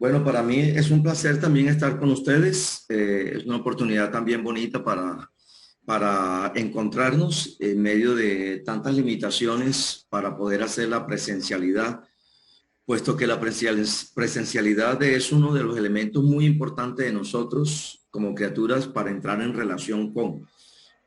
Bueno, para mí es un placer también estar con ustedes. Es una oportunidad también bonita para encontrarnos en medio de tantas limitaciones para poder hacer la presencialidad, puesto que la presencialidad es uno de los elementos muy importantes de nosotros como criaturas para entrar en relación con.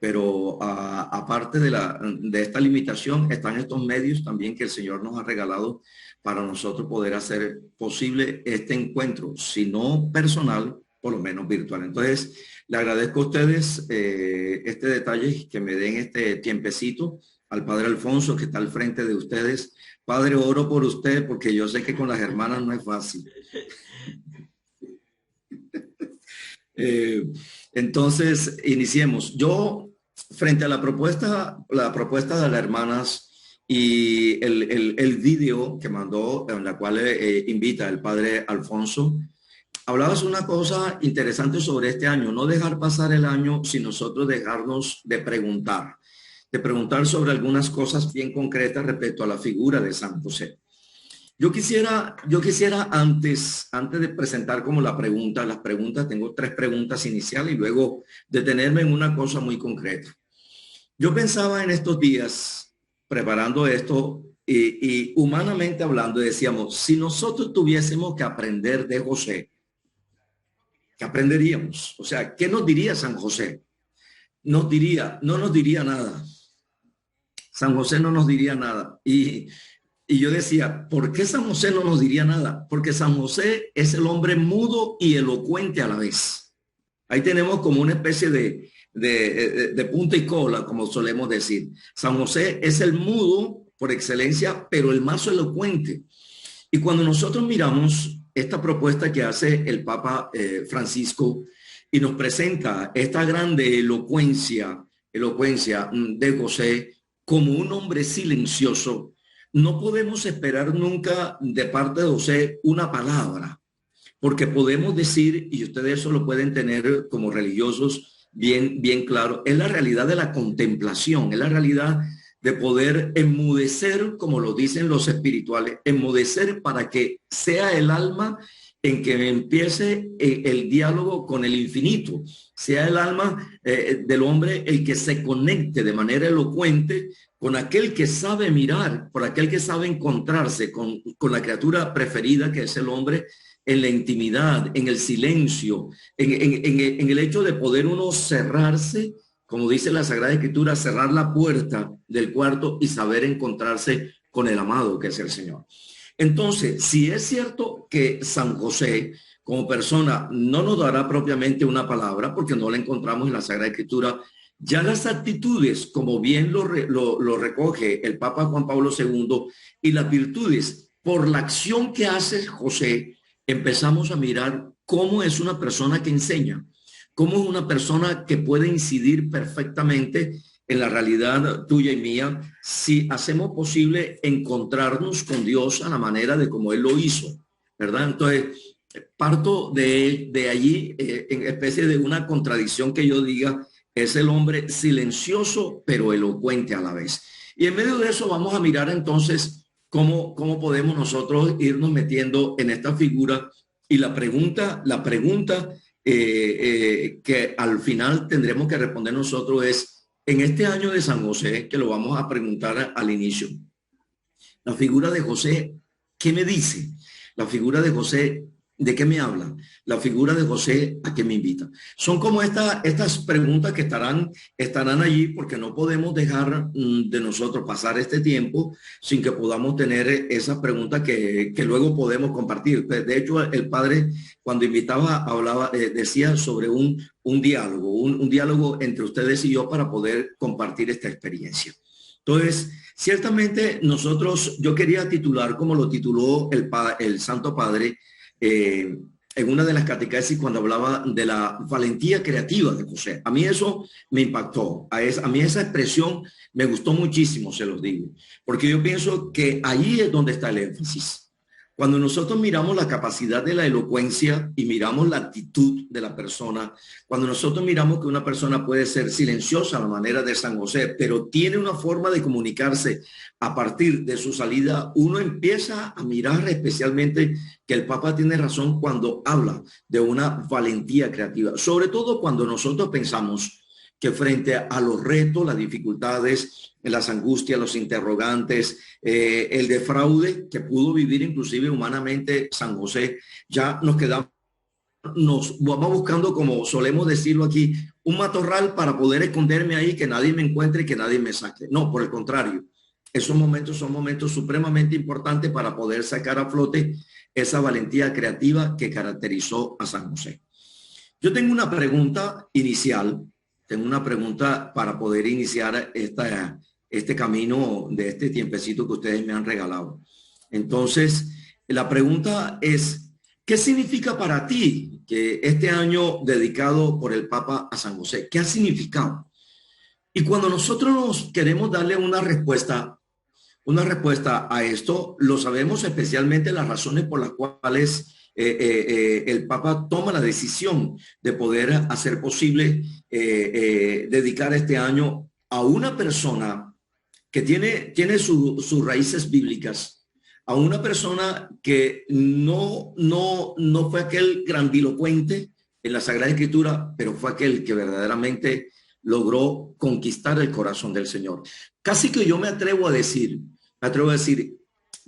Pero aparte de esta limitación, están estos medios también que el Señor nos ha regalado para nosotros poder hacer posible este encuentro, si no personal, por lo menos virtual. Entonces, le agradezco a ustedes este detalle, que me den este tiempecito, al Padre Alfonso, que está al frente de ustedes. Padre, oro por usted, porque yo sé que con las hermanas no es fácil. Eh, entonces, iniciemos. Yo, frente a la propuesta de las hermanas y el video que mandó, en la cual invita el padre Alfonso, hablabas una cosa interesante sobre este año, no dejar pasar el año sin nosotros dejarnos de preguntar sobre algunas cosas bien concretas respecto a la figura de San José. Yo quisiera antes de presentar como las preguntas, tengo tres preguntas iniciales y luego detenerme en una cosa muy concreta. Yo pensaba en estos días, preparando esto y humanamente hablando, decíamos, si nosotros tuviésemos que aprender de José, ¿qué aprenderíamos? O sea, ¿qué nos diría San José? No nos diría nada. San José no nos diría nada. Y yo decía, ¿por qué San José no nos diría nada? Porque San José es el hombre mudo y elocuente a la vez. Ahí tenemos como una especie de punta y cola, como solemos decir. San José es el mudo por excelencia, pero el más elocuente. Y cuando nosotros miramos esta propuesta que hace el Papa Francisco y nos presenta esta grande elocuencia de José como un hombre silencioso, no podemos esperar nunca de parte de José una palabra, porque podemos decir, y ustedes eso lo pueden tener como religiosos bien claro, es la realidad de la contemplación, es la realidad de poder enmudecer, como lo dicen los espirituales, enmudecer para que sea el alma en que empiece el diálogo con el infinito, sea el alma del hombre el que se conecte de manera elocuente con aquel que sabe mirar, por aquel que sabe encontrarse con la criatura preferida que es el hombre, en la intimidad, en el silencio, en el hecho de poder uno cerrarse, como dice la Sagrada Escritura, cerrar la puerta del cuarto y saber encontrarse con el amado que es el Señor. Entonces, si es cierto que San José como persona no nos dará propiamente una palabra, porque no la encontramos en la Sagrada Escritura, ya las actitudes, como bien lo recoge el Papa Juan Pablo II, y las virtudes por la acción que hace José, empezamos a mirar cómo es una persona que enseña, cómo es una persona que puede incidir perfectamente en la realidad tuya y mía, si hacemos posible encontrarnos con Dios a la manera de como Él lo hizo, ¿verdad? Entonces, parto de allí, en especie de una contradicción que yo diga, es el hombre silencioso pero elocuente a la vez. Y en medio de eso vamos a mirar entonces cómo podemos nosotros irnos metiendo en esta figura. Y la pregunta que al final tendremos que responder nosotros es, en este año de San José, que lo vamos a preguntar al inicio, la figura de José, ¿qué me dice? La figura de José, ¿de qué me habla? La figura de José, ¿a qué me invita? Son como estas preguntas que estarán allí, porque no podemos dejar de nosotros pasar este tiempo sin que podamos tener esas preguntas que luego podemos compartir. De hecho, el padre, cuando invitaba, hablaba, decía sobre un diálogo, un diálogo entre ustedes y yo para poder compartir esta experiencia. Entonces, ciertamente yo quería titular como lo tituló el Santo Padre en una de las catequesis cuando hablaba de la valentía creativa de José. A mí eso me impactó, a mí esa expresión me gustó muchísimo, se los digo, porque yo pienso que ahí es donde está el énfasis. Cuando nosotros miramos la capacidad de la elocuencia y miramos la actitud de la persona, cuando nosotros miramos que una persona puede ser silenciosa a la manera de San José, pero tiene una forma de comunicarse a partir de su salida, uno empieza a mirar especialmente que el Papa tiene razón cuando habla de una valentía creativa, sobre todo cuando nosotros pensamos que frente a los retos, las dificultades, las angustias, los interrogantes, el defraude que pudo vivir inclusive humanamente San José, ya nos quedamos, nos vamos buscando, como solemos decirlo aquí, un matorral para poder esconderme ahí, que nadie me encuentre y que nadie me saque. No, por el contrario, esos momentos son momentos supremamente importantes para poder sacar a flote esa valentía creativa que caracterizó a San José. Yo tengo una pregunta inicial. Tengo una pregunta para poder iniciar este camino de este tiempecito que ustedes me han regalado. Entonces, la pregunta es, ¿qué significa para ti que este año dedicado por el Papa a San José? ¿Qué ha significado? Y cuando nosotros nos queremos darle una respuesta a esto, lo sabemos especialmente las razones por las cuales el Papa toma la decisión de poder hacer posible dedicar este año a una persona que tiene sus raíces bíblicas, a una persona que no fue aquel grandilocuente en la Sagrada Escritura, pero fue aquel que verdaderamente logró conquistar el corazón del Señor. Casi que yo me atrevo a decir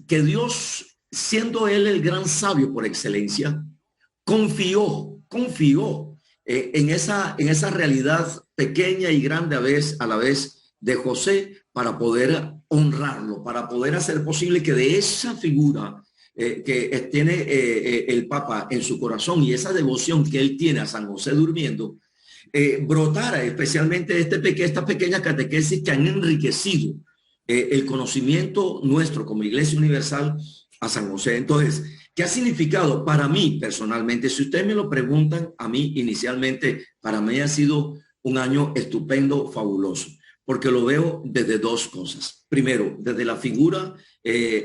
que Dios, siendo Él el gran sabio por excelencia, confió en esa realidad pequeña y grande a la vez de José para poder honrarlo, para poder hacer posible que de esa figura que tiene el Papa en su corazón y esa devoción que él tiene a San José durmiendo, brotara especialmente esta pequeña catequesis que han enriquecido el conocimiento nuestro como Iglesia Universal a San José. Entonces, ¿qué ha significado para mí personalmente? Si ustedes me lo preguntan, a mí inicialmente, para mí ha sido un año estupendo, fabuloso, porque lo veo desde dos cosas. Primero, desde la figura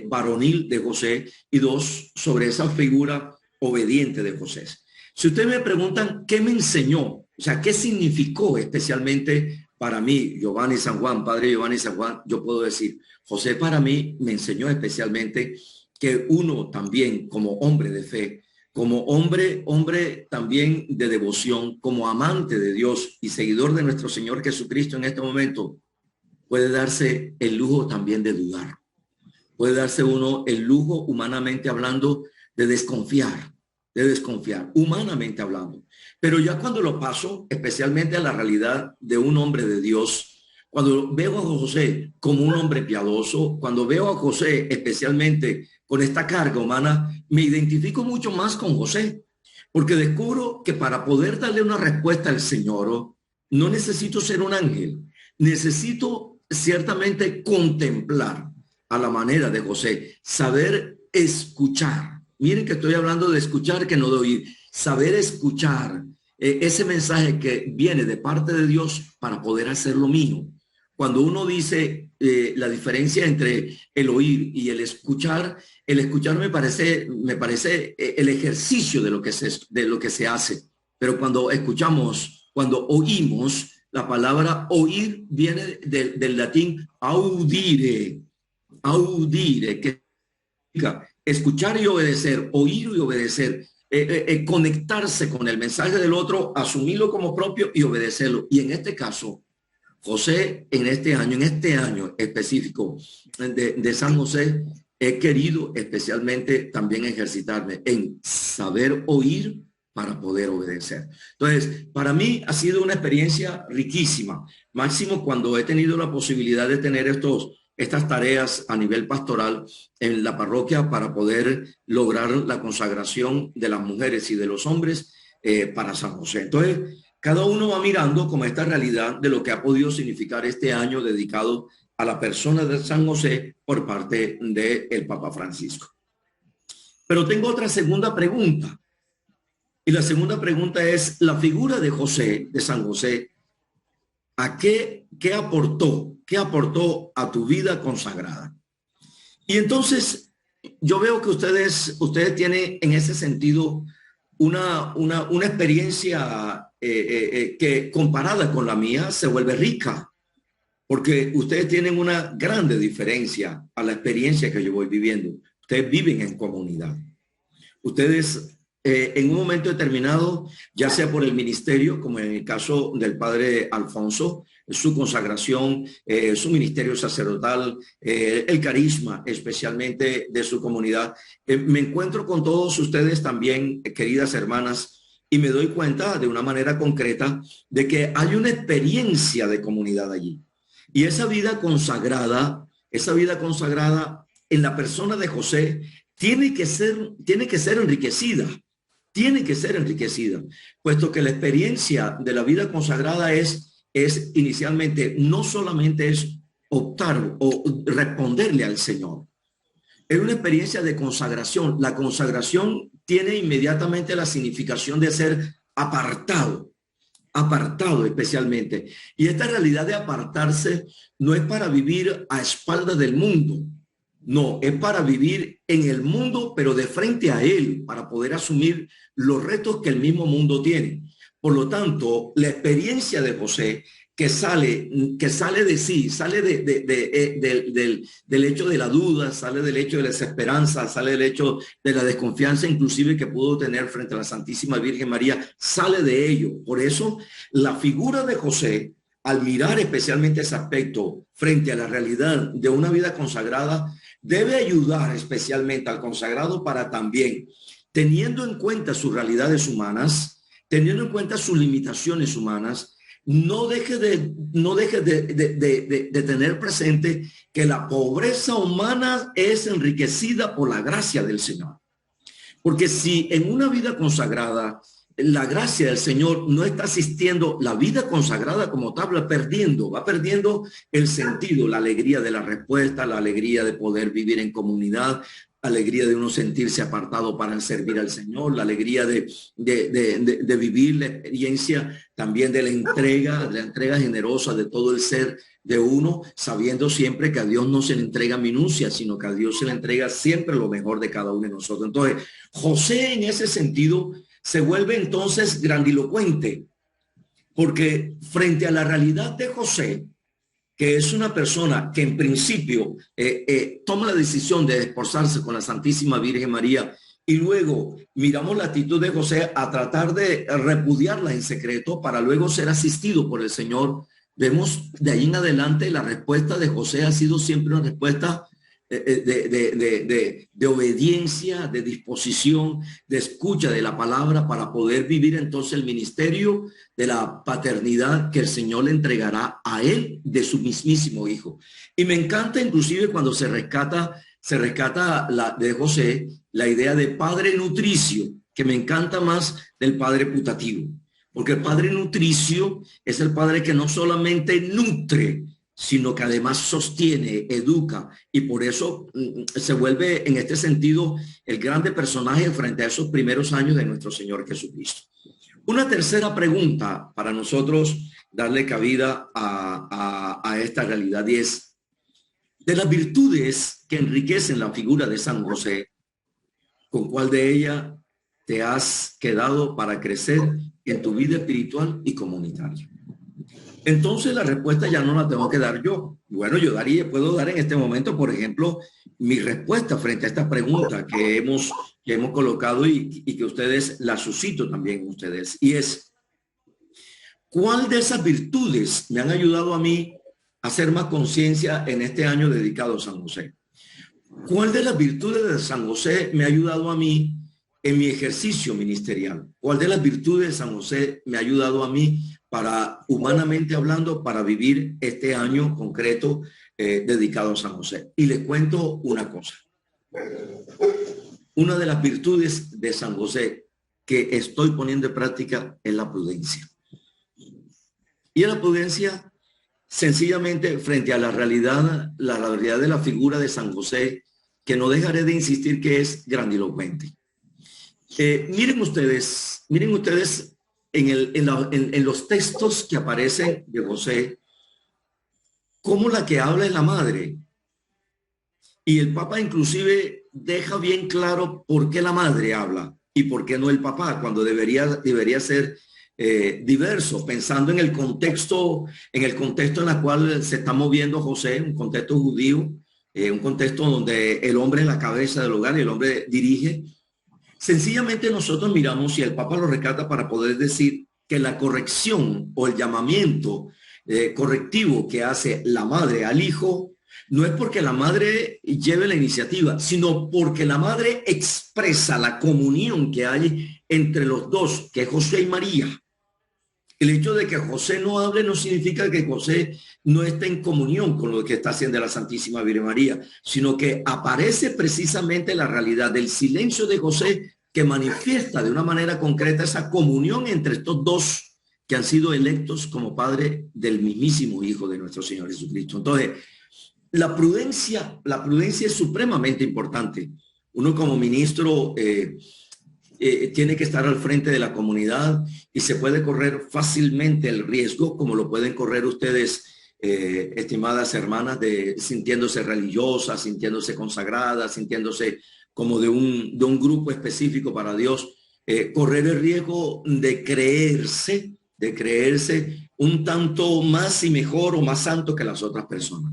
varonil de José, y dos, sobre esa figura obediente de José. Si ustedes me preguntan qué me enseñó, o sea, qué significó especialmente para mí, Giovanni San Juan, padre Giovanni San Juan, yo puedo decir, José para mí me enseñó especialmente que uno también como hombre de fe, como hombre también de devoción, como amante de Dios y seguidor de nuestro Señor Jesucristo en este momento, puede darse el lujo también de dudar. Puede darse uno el lujo, humanamente hablando, de desconfiar, humanamente hablando. Pero ya cuando lo paso, especialmente a la realidad de un hombre de Dios, cuando veo a José como un hombre piadoso, cuando veo a José especialmente con esta carga humana, me identifico mucho más con José, porque descubro que para poder darle una respuesta al Señor, no necesito ser un ángel, necesito ciertamente contemplar a la manera de José, saber escuchar. Miren que estoy hablando de escuchar, que no de oír. Saber escuchar ese mensaje que viene de parte de Dios para poder hacer lo mío. Cuando uno dice la diferencia entre el oír y el escuchar me parece el ejercicio de lo que se hace. Pero cuando escuchamos, cuando oímos, la palabra oír viene del latín audire, que significa escuchar y obedecer, oír y obedecer, conectarse con el mensaje del otro, asumirlo como propio y obedecerlo. Y en este caso, José, en este año específico de San José, he querido especialmente también ejercitarme en saber oír para poder obedecer. Entonces, para mí ha sido una experiencia riquísima, máximo cuando he tenido la posibilidad de tener estas tareas a nivel pastoral en la parroquia para poder lograr la consagración de las mujeres y de los hombres para San José. Entonces, cada uno va mirando como esta realidad de lo que ha podido significar este año dedicado a la persona de San José por parte del Papa Francisco. Pero tengo otra segunda pregunta. Y la segunda pregunta es, la figura de José, de San José, ¿a qué aportó? ¿Qué aportó a tu vida consagrada? Y entonces yo veo que ustedes tienen en ese sentido una experiencia que comparada con la mía se vuelve rica, porque ustedes tienen una grande diferencia a la experiencia que yo voy viviendo. Ustedes viven en comunidad. Ustedes en un momento determinado, ya sea por el ministerio, como en el caso del padre Alfonso, su consagración, su ministerio sacerdotal, el carisma especialmente de su comunidad. Me encuentro con todos ustedes también, queridas hermanas, y me doy cuenta de una manera concreta de que hay una experiencia de comunidad allí. Y esa vida consagrada en la persona de José tiene que ser enriquecida, puesto que la experiencia de la vida consagrada es inicialmente, no solamente es optar o responderle al Señor, es una experiencia de consagración. La consagración tiene inmediatamente la significación de ser apartado especialmente. Y esta realidad de apartarse no es para vivir a espaldas del mundo, no, es para vivir en el mundo, pero de frente a él, para poder asumir los retos que el mismo mundo tiene. Por lo tanto, la experiencia de José que sale de sí, sale del hecho de la duda, sale del hecho de la desesperanza, sale del hecho de la desconfianza inclusive que pudo tener frente a la Santísima Virgen María, sale de ello. Por eso, la figura de José, al mirar especialmente ese aspecto frente a la realidad de una vida consagrada, debe ayudar especialmente al consagrado para también, teniendo en cuenta sus realidades humanas, teniendo en cuenta sus limitaciones humanas, no deje de tener presente que la pobreza humana es enriquecida por la gracia del Señor. Porque si en una vida consagrada la gracia del Señor no está asistiendo, la vida consagrada como tal va perdiendo el sentido, la alegría de la respuesta, la alegría de poder vivir en comunidad, la alegría de uno sentirse apartado para servir al Señor, la alegría de vivir la experiencia también de la entrega generosa de todo el ser de uno, sabiendo siempre que a Dios no se le entrega minucia, sino que a Dios se le entrega siempre lo mejor de cada uno de nosotros. Entonces, José en ese sentido se vuelve entonces grandilocuente, porque frente a la realidad de José, que es una persona que en principio toma la decisión de esposarse con la Santísima Virgen María, y luego miramos la actitud de José a tratar de repudiarla en secreto para luego ser asistido por el Señor, vemos de ahí en adelante la respuesta de José ha sido siempre una respuesta de obediencia, de disposición, de escucha de la palabra para poder vivir entonces el ministerio de la paternidad que el Señor le entregará a él de su mismísimo hijo. Y me encanta inclusive cuando se rescata de José la idea de padre nutricio, que me encanta más del padre putativo, porque el padre nutricio es el padre que no solamente nutre, sino que además sostiene, educa, y por eso se vuelve en este sentido el grande personaje frente a esos primeros años de nuestro Señor Jesucristo. Una tercera pregunta para nosotros darle cabida a esta realidad y es, de las virtudes que enriquecen la figura de San José, ¿con cuál de ellas te has quedado para crecer en tu vida espiritual y comunitaria? Entonces la respuesta ya no la tengo que dar yo. Bueno, puedo dar en este momento, por ejemplo, mi respuesta frente a esta pregunta que hemos colocado y que ustedes la suscito también ustedes. Y es, ¿cuál de esas virtudes me han ayudado a mí a hacer más conciencia en este año dedicado a San José? ¿Cuál de las virtudes de San José me ha ayudado a mí en mi ejercicio ministerial? ¿Cuál de las virtudes de San José me ha ayudado a mí para, humanamente hablando, para vivir este año concreto dedicado a San José? Y les cuento una cosa. Una de las virtudes de San José que estoy poniendo en práctica es la prudencia. Y la prudencia, sencillamente, frente a la realidad de la figura de San José, que no dejaré de insistir que es grandilocuente. Miren ustedes en los textos que aparecen de José, cómo la que habla es la madre. Y el Papa inclusive deja bien claro por qué la madre habla y por qué no el papá, cuando debería ser diverso, pensando en el contexto en el cual se está moviendo José, un contexto judío, un contexto donde el hombre es la cabeza del hogar y el hombre dirige. Sencillamente nosotros miramos y el Papa lo rescata para poder decir que la corrección o el llamamiento correctivo que hace la madre al hijo no es porque la madre lleve la iniciativa, sino porque la madre expresa la comunión que hay entre los dos, que es José y María. El hecho de que José no hable no significa que José no esté en comunión con lo que está haciendo la Santísima Virgen María, sino que aparece precisamente la realidad del silencio de José que manifiesta de una manera concreta esa comunión entre estos dos que han sido electos como padre del mismísimo Hijo de nuestro Señor Jesucristo. Entonces, la prudencia es supremamente importante. Uno como ministro tiene que estar al frente de la comunidad y se puede correr fácilmente el riesgo, como lo pueden correr ustedes, estimadas hermanas, de sintiéndose religiosas, sintiéndose consagradas, sintiéndose como de un grupo específico para Dios, correr el riesgo de creerse un tanto más y mejor o más santo que las otras personas.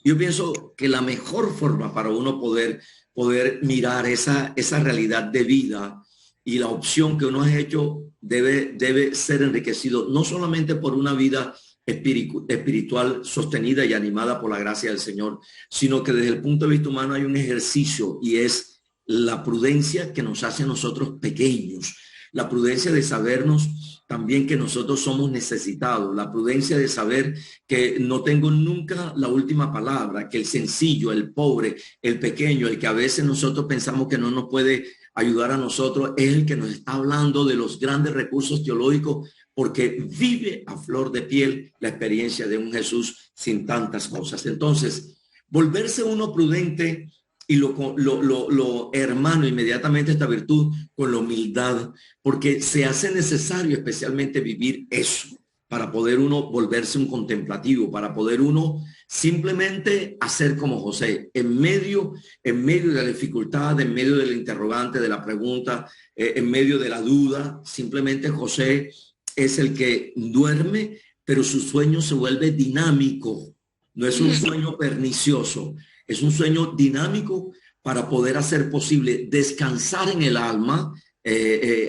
Yo pienso que la mejor forma para uno poder mirar esa realidad de vida y la opción que uno ha hecho debe ser enriquecido no solamente por una vida espiritual sostenida y animada por la gracia del Señor, sino que desde el punto de vista humano hay un ejercicio y es la prudencia que nos hace a nosotros pequeños, la prudencia de sabernos también que nosotros somos necesitados, la prudencia de saber que no tengo nunca la última palabra, que el sencillo, el pobre, el pequeño, el que a veces nosotros pensamos que no nos puede ayudar a nosotros, es el que nos está hablando de los grandes recursos teológicos porque vive a flor de piel la experiencia de un Jesús sin tantas cosas. Entonces, volverse uno prudente y lo hermano inmediatamente esta virtud con la humildad, porque se hace necesario especialmente vivir eso para poder uno volverse un contemplativo, para poder uno simplemente hacer como José, en medio de la dificultad, en medio del interrogante, de la pregunta, en medio de la duda, simplemente José es el que duerme, pero su sueño se vuelve dinámico, no es un sueño pernicioso, es un sueño dinámico para poder hacer posible descansar en el alma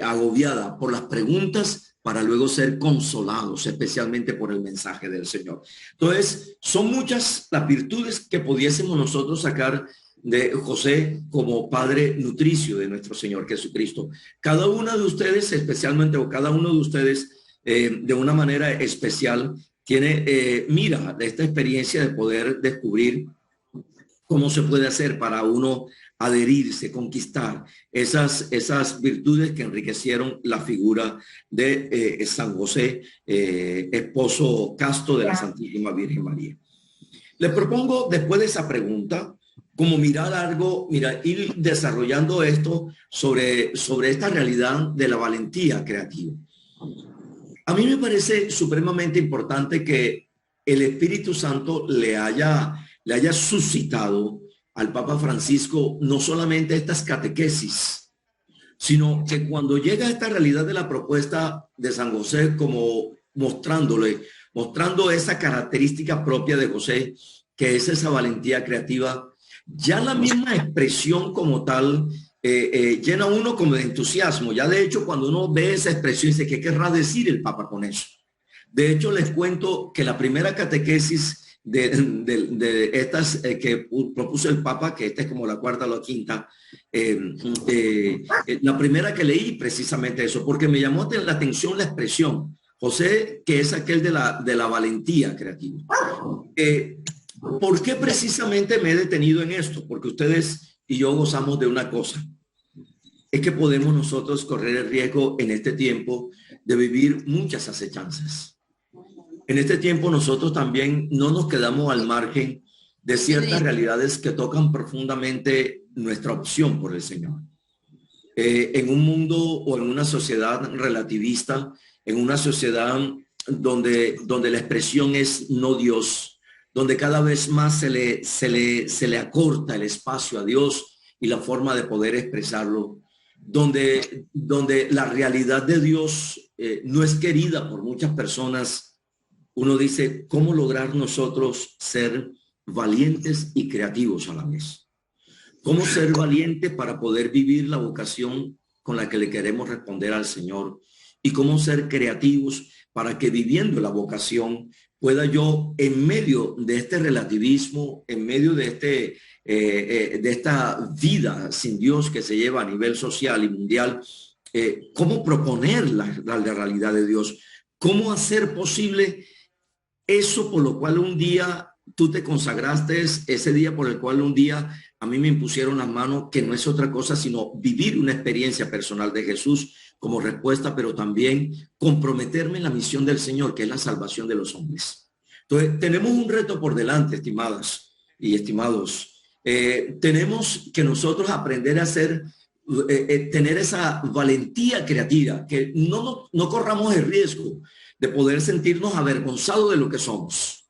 agobiada por las preguntas para luego ser consolados, especialmente por el mensaje del Señor. Entonces, son muchas las virtudes que pudiésemos nosotros sacar de José como padre nutricio de nuestro Señor Jesucristo. Cada una de ustedes, especialmente, o cada uno de ustedes, de una manera especial, tiene, mira, esta experiencia de poder descubrir cómo se puede hacer para uno adherirse, conquistar esas virtudes que enriquecieron la figura de San José, esposo casto de la Santísima Virgen María. Les propongo, después de esa pregunta, como mirar algo, ir desarrollando esto sobre esta realidad de la valentía creativa. A mí me parece supremamente importante que el Espíritu Santo le haya suscitado al Papa Francisco no solamente estas catequesis, sino que cuando llega a esta realidad de la propuesta de San José, como mostrando esa característica propia de José, que es esa valentía creativa, ya la misma expresión como tal llena uno como de entusiasmo. Ya de hecho, cuando uno ve esa expresión, dice, ¿qué querrá decir el Papa con eso? De hecho, les cuento que la primera catequesis de estas que propuso el Papa, que esta es como la cuarta o la quinta, la primera que leí precisamente eso, porque me llamó la atención la expresión, José, que es aquel de la valentía creativa. ¿Por qué precisamente me he detenido en esto? Porque ustedes y yo gozamos de una cosa, es que podemos nosotros correr el riesgo en este tiempo de vivir muchas acechanzas. En este tiempo nosotros también no nos quedamos al margen de ciertas realidades que tocan profundamente nuestra opción por el Señor. En un mundo o en una sociedad relativista, en una sociedad donde la expresión es no Dios, donde cada vez más se le acorta el espacio a Dios y la forma de poder expresarlo, donde la realidad de Dios no es querida por muchas personas. Uno dice, ¿cómo lograr nosotros ser valientes y creativos a la vez? ¿Cómo ser valiente para poder vivir la vocación con la que le queremos responder al Señor? Y cómo ser creativos para que viviendo la vocación pueda yo, en medio de este relativismo, en medio de esta vida sin Dios que se lleva a nivel social y mundial, cómo proponer la realidad de Dios, cómo hacer posible eso por lo cual un día tú te consagraste, ese día por el cual un día a mí me impusieron las manos, que no es otra cosa sino vivir una experiencia personal de Jesús como respuesta, pero también comprometerme en la misión del Señor, que es la salvación de los hombres. Entonces, tenemos un reto por delante, estimadas y estimados. Tenemos que nosotros aprender a hacer, tener esa valentía creativa, que no corramos el riesgo de poder sentirnos avergonzados de lo que somos.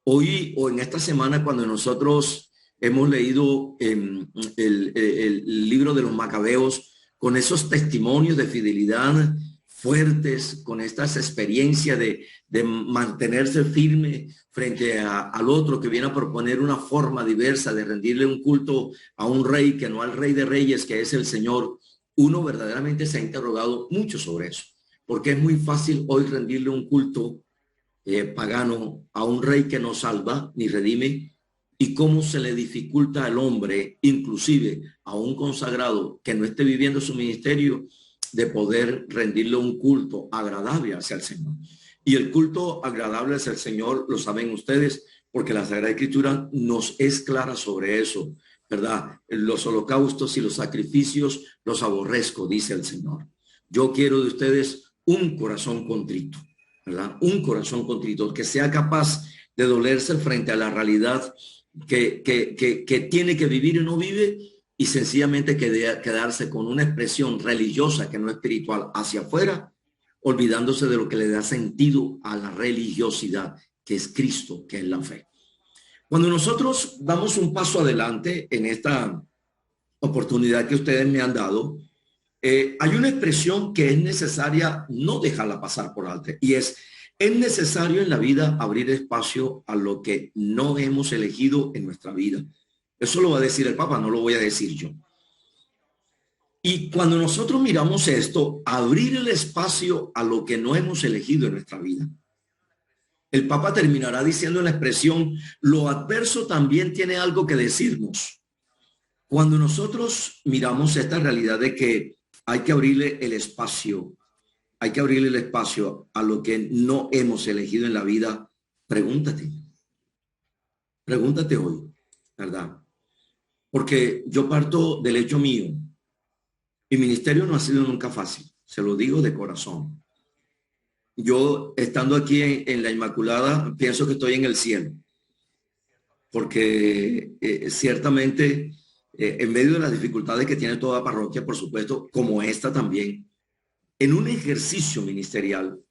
Hoy o en esta semana, cuando nosotros hemos leído el libro de los Macabeos, con esos testimonios de fidelidad fuertes, con estas experiencias de mantenerse firme frente al otro que viene a proponer una forma diversa de rendirle un culto a un rey que no al Rey de Reyes, que es el Señor, uno verdaderamente se ha interrogado mucho sobre eso, porque es muy fácil hoy rendirle un culto pagano a un rey que no salva ni redime, y cómo se le dificulta al hombre, inclusive a un consagrado que no esté viviendo su ministerio, de poder rendirle un culto agradable hacia el Señor. Y el culto agradable hacia el Señor, lo saben ustedes, porque la Sagrada Escritura nos es clara sobre eso, ¿verdad? Los holocaustos y los sacrificios los aborrezco, dice el Señor. Yo quiero de ustedes un corazón contrito, ¿verdad? Un corazón contrito, que sea capaz de dolerse frente a la realidad que tiene que vivir y no vive, y sencillamente quedarse con una expresión religiosa que no es espiritual hacia afuera, olvidándose de lo que le da sentido a la religiosidad, que es Cristo, que es la fe. Cuando nosotros damos un paso adelante en esta oportunidad que ustedes me han dado, hay una expresión que es necesaria no dejarla pasar por alto, y es necesario en la vida abrir espacio a lo que no hemos elegido en nuestra vida. Eso lo va a decir el Papa, no lo voy a decir yo. Y cuando nosotros miramos esto, abrir el espacio a lo que no hemos elegido en nuestra vida, el Papa terminará diciendo la expresión, lo adverso también tiene algo que decirnos. Cuando nosotros miramos esta realidad de que hay que abrirle el espacio, hay que abrirle el espacio a lo que no hemos elegido en la vida, pregúntate hoy, ¿verdad? Porque yo parto del hecho mío. Mi ministerio no ha sido nunca fácil, se lo digo de corazón. Yo, estando aquí en la Inmaculada, pienso que estoy en el cielo, porque ciertamente, en medio de las dificultades que tiene toda parroquia, por supuesto, como esta también, en un ejercicio ministerial,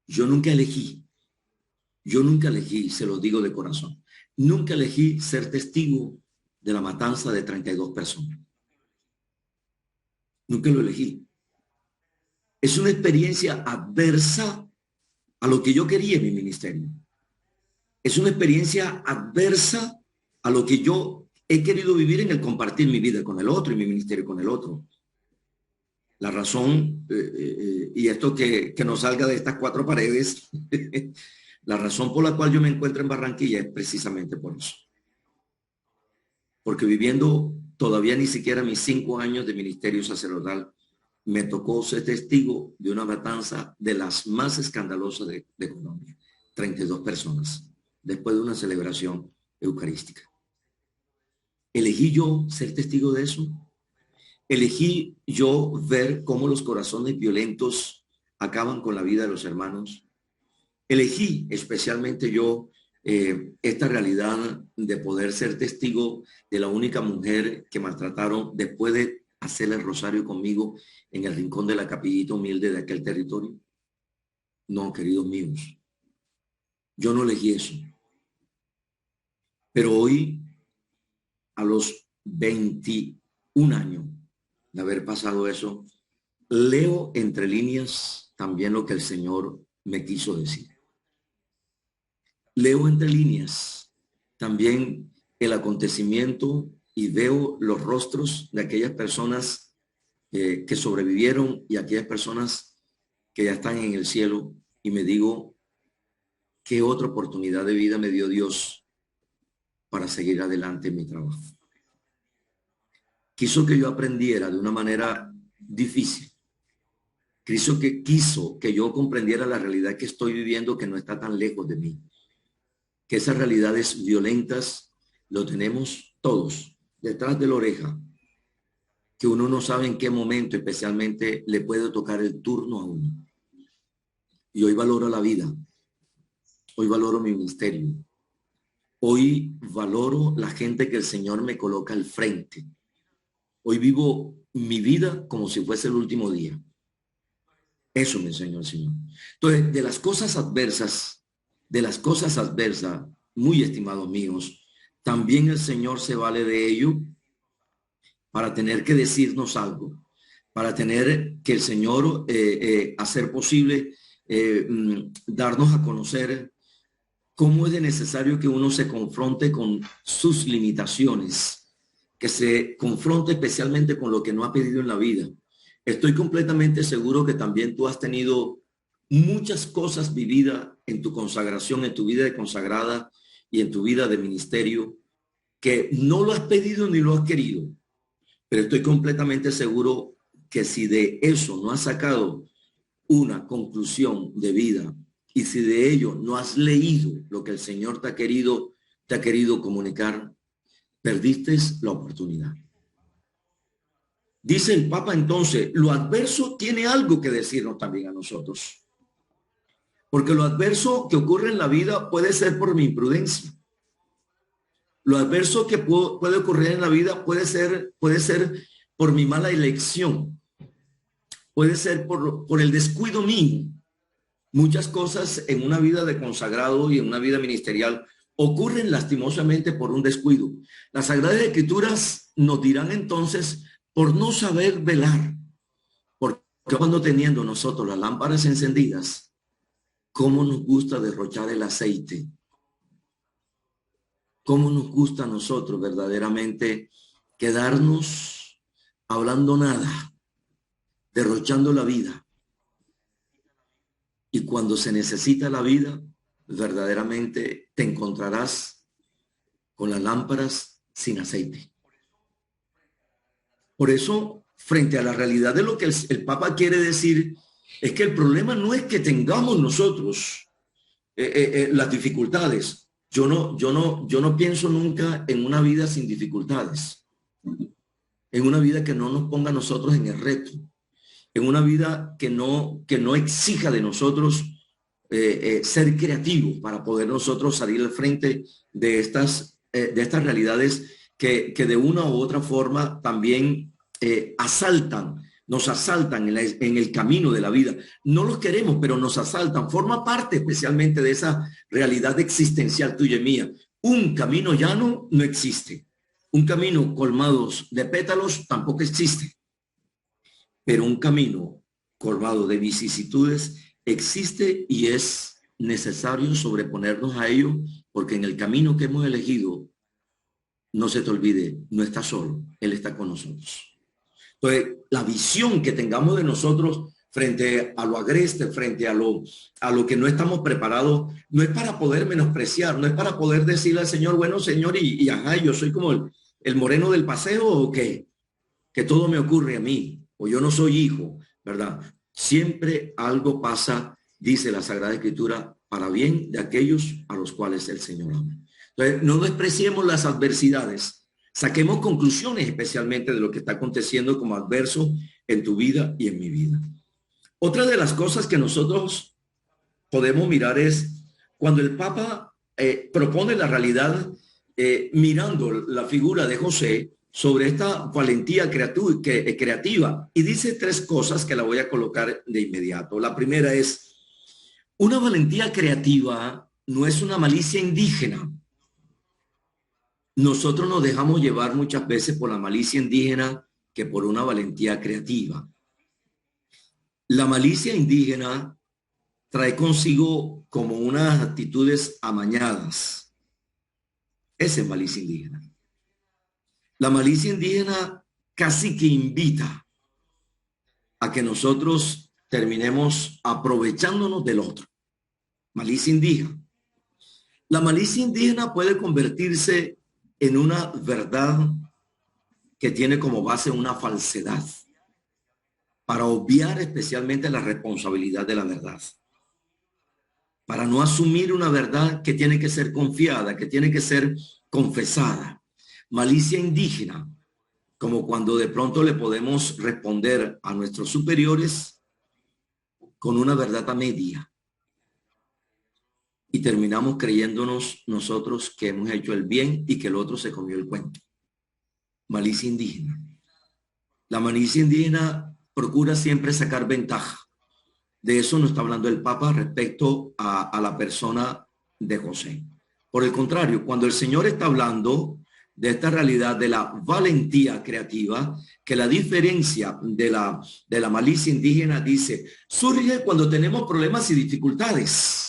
yo nunca elegí, se lo digo de corazón, nunca elegí ser testigo de la matanza de 32 personas. Nunca lo elegí. Es una experiencia adversa a lo que yo quería en mi ministerio. Es una experiencia adversa a lo que yo he querido vivir en el compartir mi vida con el otro y mi ministerio con el otro. La razón, y esto que nos salga de estas cuatro paredes, la razón por la cual yo me encuentro en Barranquilla es precisamente por eso. Porque viviendo todavía ni siquiera mis 5 años de ministerio sacerdotal, me tocó ser testigo de una matanza de las más escandalosas de Colombia. 32 personas, después de una celebración eucarística. ¿Elegí yo ser testigo de eso? ¿Elegí yo ver cómo los corazones violentos acaban con la vida de los hermanos? Elegí especialmente yo esta realidad de poder ser testigo de la única mujer que maltrataron después de hacer el rosario conmigo en el rincón de la capillita humilde de aquel territorio. No, queridos míos, yo no elegí eso. Pero hoy, a los 21 años de haber pasado eso, leo entre líneas también lo que el Señor me quiso decir. Leo entre líneas también el acontecimiento y veo los rostros de aquellas personas que sobrevivieron y aquellas personas que ya están en el cielo, y me digo, ¿qué otra oportunidad de vida me dio Dios para seguir adelante en mi trabajo? Quiso que yo aprendiera de una manera difícil. Quiso que yo comprendiera la realidad que estoy viviendo, que no está tan lejos de mí. Que esas realidades violentas lo tenemos todos detrás de la oreja, que uno no sabe en qué momento especialmente le puede tocar el turno a uno. Y hoy valoro la vida, hoy valoro mi ministerio, hoy valoro la gente que el Señor me coloca al frente. Hoy vivo mi vida como si fuese el último día. Eso me enseñó el Señor. Entonces, de las cosas adversas, muy estimados míos, también el Señor se vale de ello para tener que decirnos algo, para tener que el Señor hacer posible darnos a conocer cómo es de necesario que uno se confronte con sus limitaciones, que se confronte especialmente con lo que no ha pedido en la vida. Estoy completamente seguro que también tú has tenido muchas cosas vividas en tu consagración, en tu vida de consagrada y en tu vida de ministerio, que no lo has pedido ni lo has querido. Pero estoy completamente seguro que si de eso no has sacado una conclusión de vida y si de ello no has leído lo que el Señor te ha querido comunicar, perdiste la oportunidad. Dice el Papa entonces, lo adverso tiene algo que decirnos también a nosotros. Porque lo adverso que ocurre en la vida puede ser por mi imprudencia. Lo adverso que puede ocurrir en la vida puede ser por mi mala elección. Puede ser por el descuido mío. Muchas cosas en una vida de consagrado y en una vida ministerial ocurren lastimosamente por un descuido. Las Sagradas Escrituras nos dirán entonces por no saber velar. Porque cuando teniendo nosotros las lámparas encendidas, ¿cómo nos gusta derrochar el aceite? ¿Cómo nos gusta a nosotros verdaderamente quedarnos hablando nada, derrochando la vida? Y cuando se necesita la vida, verdaderamente te encontrarás con las lámparas sin aceite. Por eso, frente a la realidad de lo que el Papa quiere decir, es que el problema no es que tengamos nosotros las dificultades. Yo no pienso nunca en una vida sin dificultades, en una vida que no nos ponga a nosotros en el reto, en una vida que no exija de nosotros ser creativos para poder nosotros salir al frente de estas realidades que de una u otra forma también nos asaltan en el camino de la vida. No los queremos, pero nos asaltan. Forma parte especialmente de esa realidad existencial tuya y mía. Un camino llano no existe. Un camino colmado de pétalos tampoco existe. Pero un camino colmado de vicisitudes existe y es necesario sobreponernos a ello, porque en el camino que hemos elegido, no se te olvide, no está solo, Él está con nosotros. Entonces, la visión que tengamos de nosotros frente a lo agreste, frente a lo que no estamos preparados, no es para poder menospreciar, no es para poder decirle al Señor, bueno, Señor, y ajá, yo soy como el moreno del paseo, o qué, que todo me ocurre a mí, o yo no soy hijo, ¿verdad? Siempre algo pasa, dice la Sagrada Escritura, para bien de aquellos a los cuales el Señor ama. Entonces, no despreciemos las adversidades. Saquemos conclusiones especialmente de lo que está aconteciendo como adverso en tu vida y en mi vida. Otra de las cosas que nosotros podemos mirar es cuando el Papa propone la realidad mirando la figura de José sobre esta valentía creativa, y dice tres cosas que la voy a colocar de inmediato. La primera es, una valentía creativa no es una malicia indígena. nosotros nos dejamos llevar muchas veces por la malicia indígena que por una valentía creativa. La malicia indígena trae consigo como unas actitudes amañadas. Esa es malicia indígena. La malicia indígena casi que invita a que nosotros terminemos aprovechándonos del otro. Malicia indígena. La malicia indígena puede convertirse en una verdad que tiene como base una falsedad para obviar especialmente la responsabilidad de la verdad, para no asumir una verdad que tiene que ser confiada, que tiene que ser confesada. Malicia indígena, como cuando de pronto le podemos responder a nuestros superiores con una verdad a media y terminamos creyéndonos nosotros que hemos hecho el bien y que el otro se comió el cuento. Malicia indígena. La malicia indígena procura siempre sacar ventaja. De eso no está hablando el Papa respecto a la persona de José. Por el contrario, cuando el Señor está hablando de esta realidad de la valentía creativa, que la diferencia de la malicia indígena, dice, surge cuando tenemos problemas y dificultades.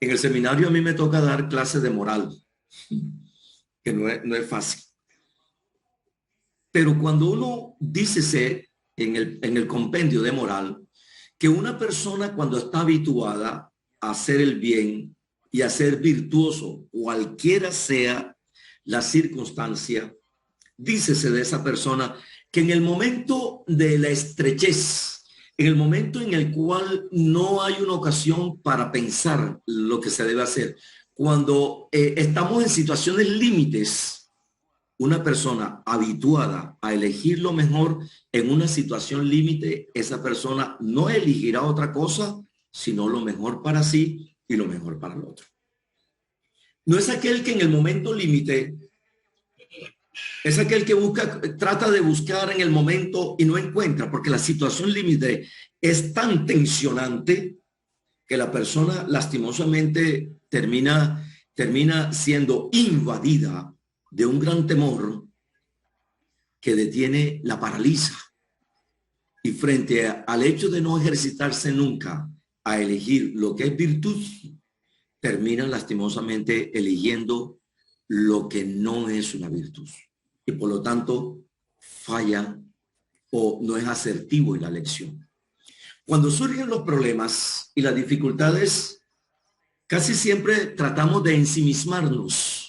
En el seminario a mí me toca dar clases de moral, que no es fácil. Pero cuando uno dice en el compendio de moral, que una persona cuando está habituada a hacer el bien y a ser virtuoso, cualquiera sea la circunstancia, dícese de esa persona que en el momento de la estrechez, en el momento en el cual no hay una ocasión para pensar lo que se debe hacer, cuando estamos en situaciones límites, una persona habituada a elegir lo mejor en una situación límite, esa persona no elegirá otra cosa, sino lo mejor para sí y lo mejor para el otro. No es aquel que en el momento límite, es aquel que trata de buscar en el momento y no encuentra, porque la situación límite es tan tensionante que la persona lastimosamente termina siendo invadida de un gran temor que detiene, la paraliza. Y frente al hecho de no ejercitarse nunca a elegir lo que es virtud, terminan lastimosamente eligiendo lo que no es una virtud. Y por lo tanto falla o no es asertivo en la elección. Cuando surgen los problemas y las dificultades, casi siempre tratamos de ensimismarnos.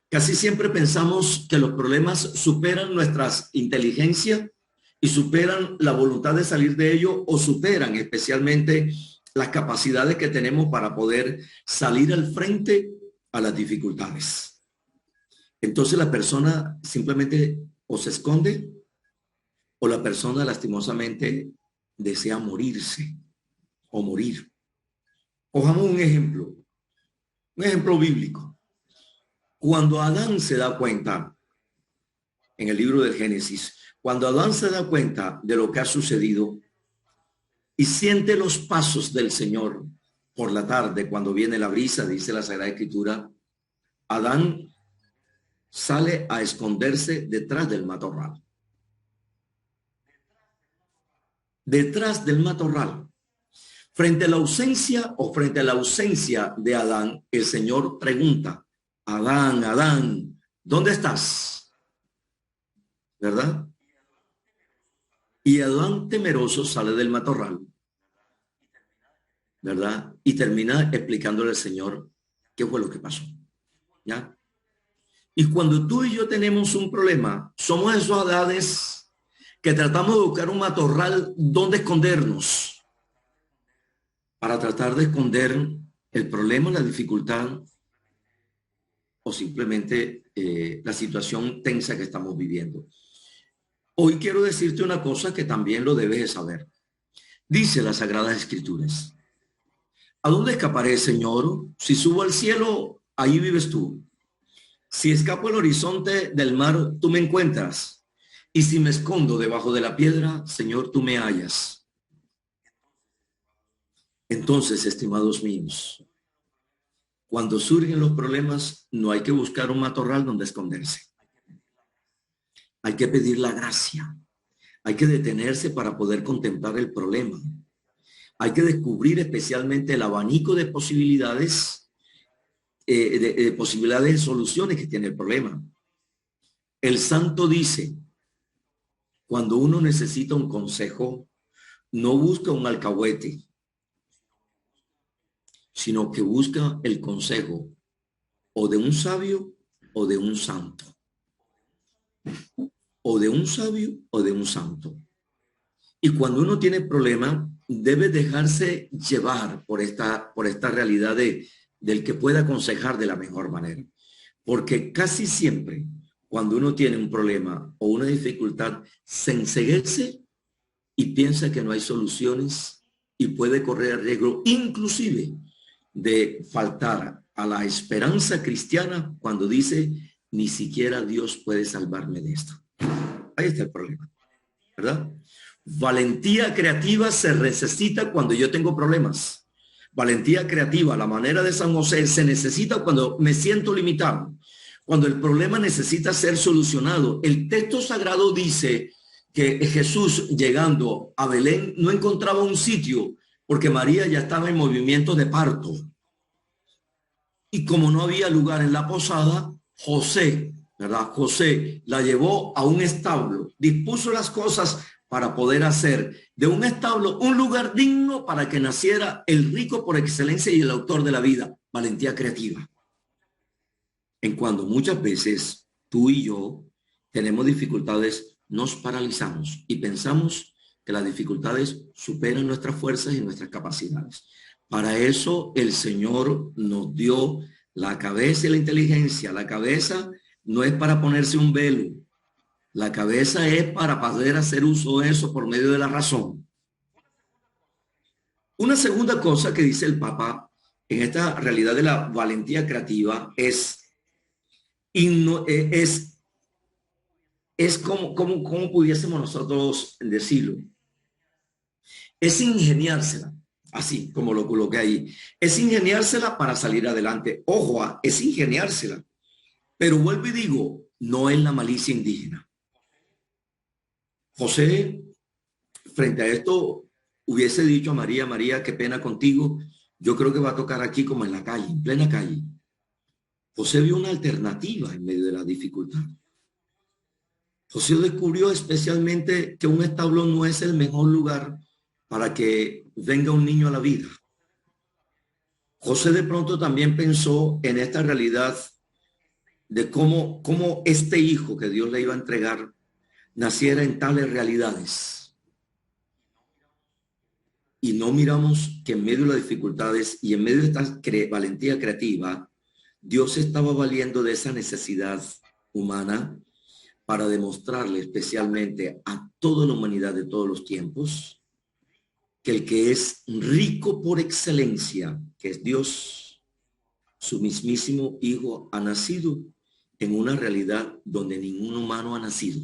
Casi siempre pensamos que los problemas superan nuestras inteligencias y superan la voluntad de salir de ello o superan especialmente las capacidades que tenemos para poder salir al frente a las dificultades. Entonces la persona simplemente o se esconde o la persona lastimosamente desea morirse o morir. Cojamos un ejemplo bíblico. Cuando Adán se da cuenta, en el libro del Génesis, cuando Adán se da cuenta de lo que ha sucedido y siente los pasos del Señor por la tarde, cuando viene la brisa, dice la Sagrada Escritura, Adán sale a esconderse detrás del matorral. Detrás del matorral. Frente a la ausencia de Adán, el Señor pregunta, Adán, Adán, ¿dónde estás? ¿Verdad? Y Adán temeroso sale del matorral, ¿verdad? Y termina explicándole al Señor qué fue lo que pasó, ¿ya? Y cuando tú y yo tenemos un problema, somos esos Adanes que tratamos de buscar un matorral donde escondernos para tratar de esconder el problema, la dificultad o simplemente la situación tensa que estamos viviendo. Hoy quiero decirte una cosa que también lo debes de saber. Dice las Sagradas Escrituras, ¿a dónde escaparé, Señor? Si subo al cielo, ahí vives tú. Si escapo al horizonte del mar, tú me encuentras. Y si me escondo debajo de la piedra, Señor, tú me hallas. Entonces, estimados míos, Cuando surgen los problemas, no hay que buscar un matorral donde esconderse. Hay que pedir la gracia. Hay que detenerse para poder contemplar el problema. Hay que descubrir especialmente el abanico de posibilidades, posibilidades de soluciones que tiene el problema. El santo dice, cuando uno necesita un consejo, no busca un alcahuete, sino que busca el consejo o de un sabio o de un santo. O de un sabio o de un santo. Y cuando uno tiene problema, debe dejarse llevar por esta realidad del que pueda aconsejar de la mejor manera. Porque casi siempre, cuando uno tiene un problema o una dificultad, se enceguece y piensa que no hay soluciones y puede correr el riesgo inclusive de faltar a la esperanza cristiana cuando dice, ni siquiera Dios puede salvarme de esto. Ahí está el problema, ¿verdad? Valentía creativa se necesita cuando yo tengo problemas. Valentía creativa, la manera de San José, se necesita cuando me siento limitado, cuando el problema necesita ser solucionado. El texto sagrado dice que Jesús, llegando a Belén, no encontraba un sitio porque María ya estaba en movimiento de parto. Y como no había lugar en la posada, José, ¿verdad? José la llevó a un establo, dispuso las cosas para poder hacer de un establo un lugar digno para que naciera el rico por excelencia y el autor de la vida. Valentía creativa. En cuando muchas veces tú y yo tenemos dificultades, nos paralizamos y pensamos que las dificultades superan nuestras fuerzas y nuestras capacidades. Para eso el Señor nos dio la cabeza y la inteligencia. La cabeza no es para ponerse un velo. La cabeza es para poder hacer uso de eso por medio de la razón. Una segunda cosa que dice el Papa en esta realidad de la valentía creativa es como pudiésemos nosotros decirlo. Es ingeniársela, así como lo coloqué ahí. Es ingeniársela para salir adelante. Ojo, es ingeniársela. Pero vuelvo y digo, no es la malicia indígena. José, frente a esto, hubiese dicho a María, María, qué pena contigo. Yo creo que va a tocar aquí como en la calle, en plena calle. José vio una alternativa en medio de la dificultad. José descubrió especialmente que un establo no es el mejor lugar para que venga un niño a la vida. José de pronto también pensó en esta realidad de cómo este hijo que Dios le iba a entregar naciera en tales realidades. Y no miramos que en medio de las dificultades y en medio de esta valentía creativa, Dios estaba valiendo de esa necesidad humana para demostrarle especialmente a toda la humanidad de todos los tiempos que el que es rico por excelencia, que es Dios, su mismísimo Hijo, ha nacido en una realidad donde ningún humano ha nacido,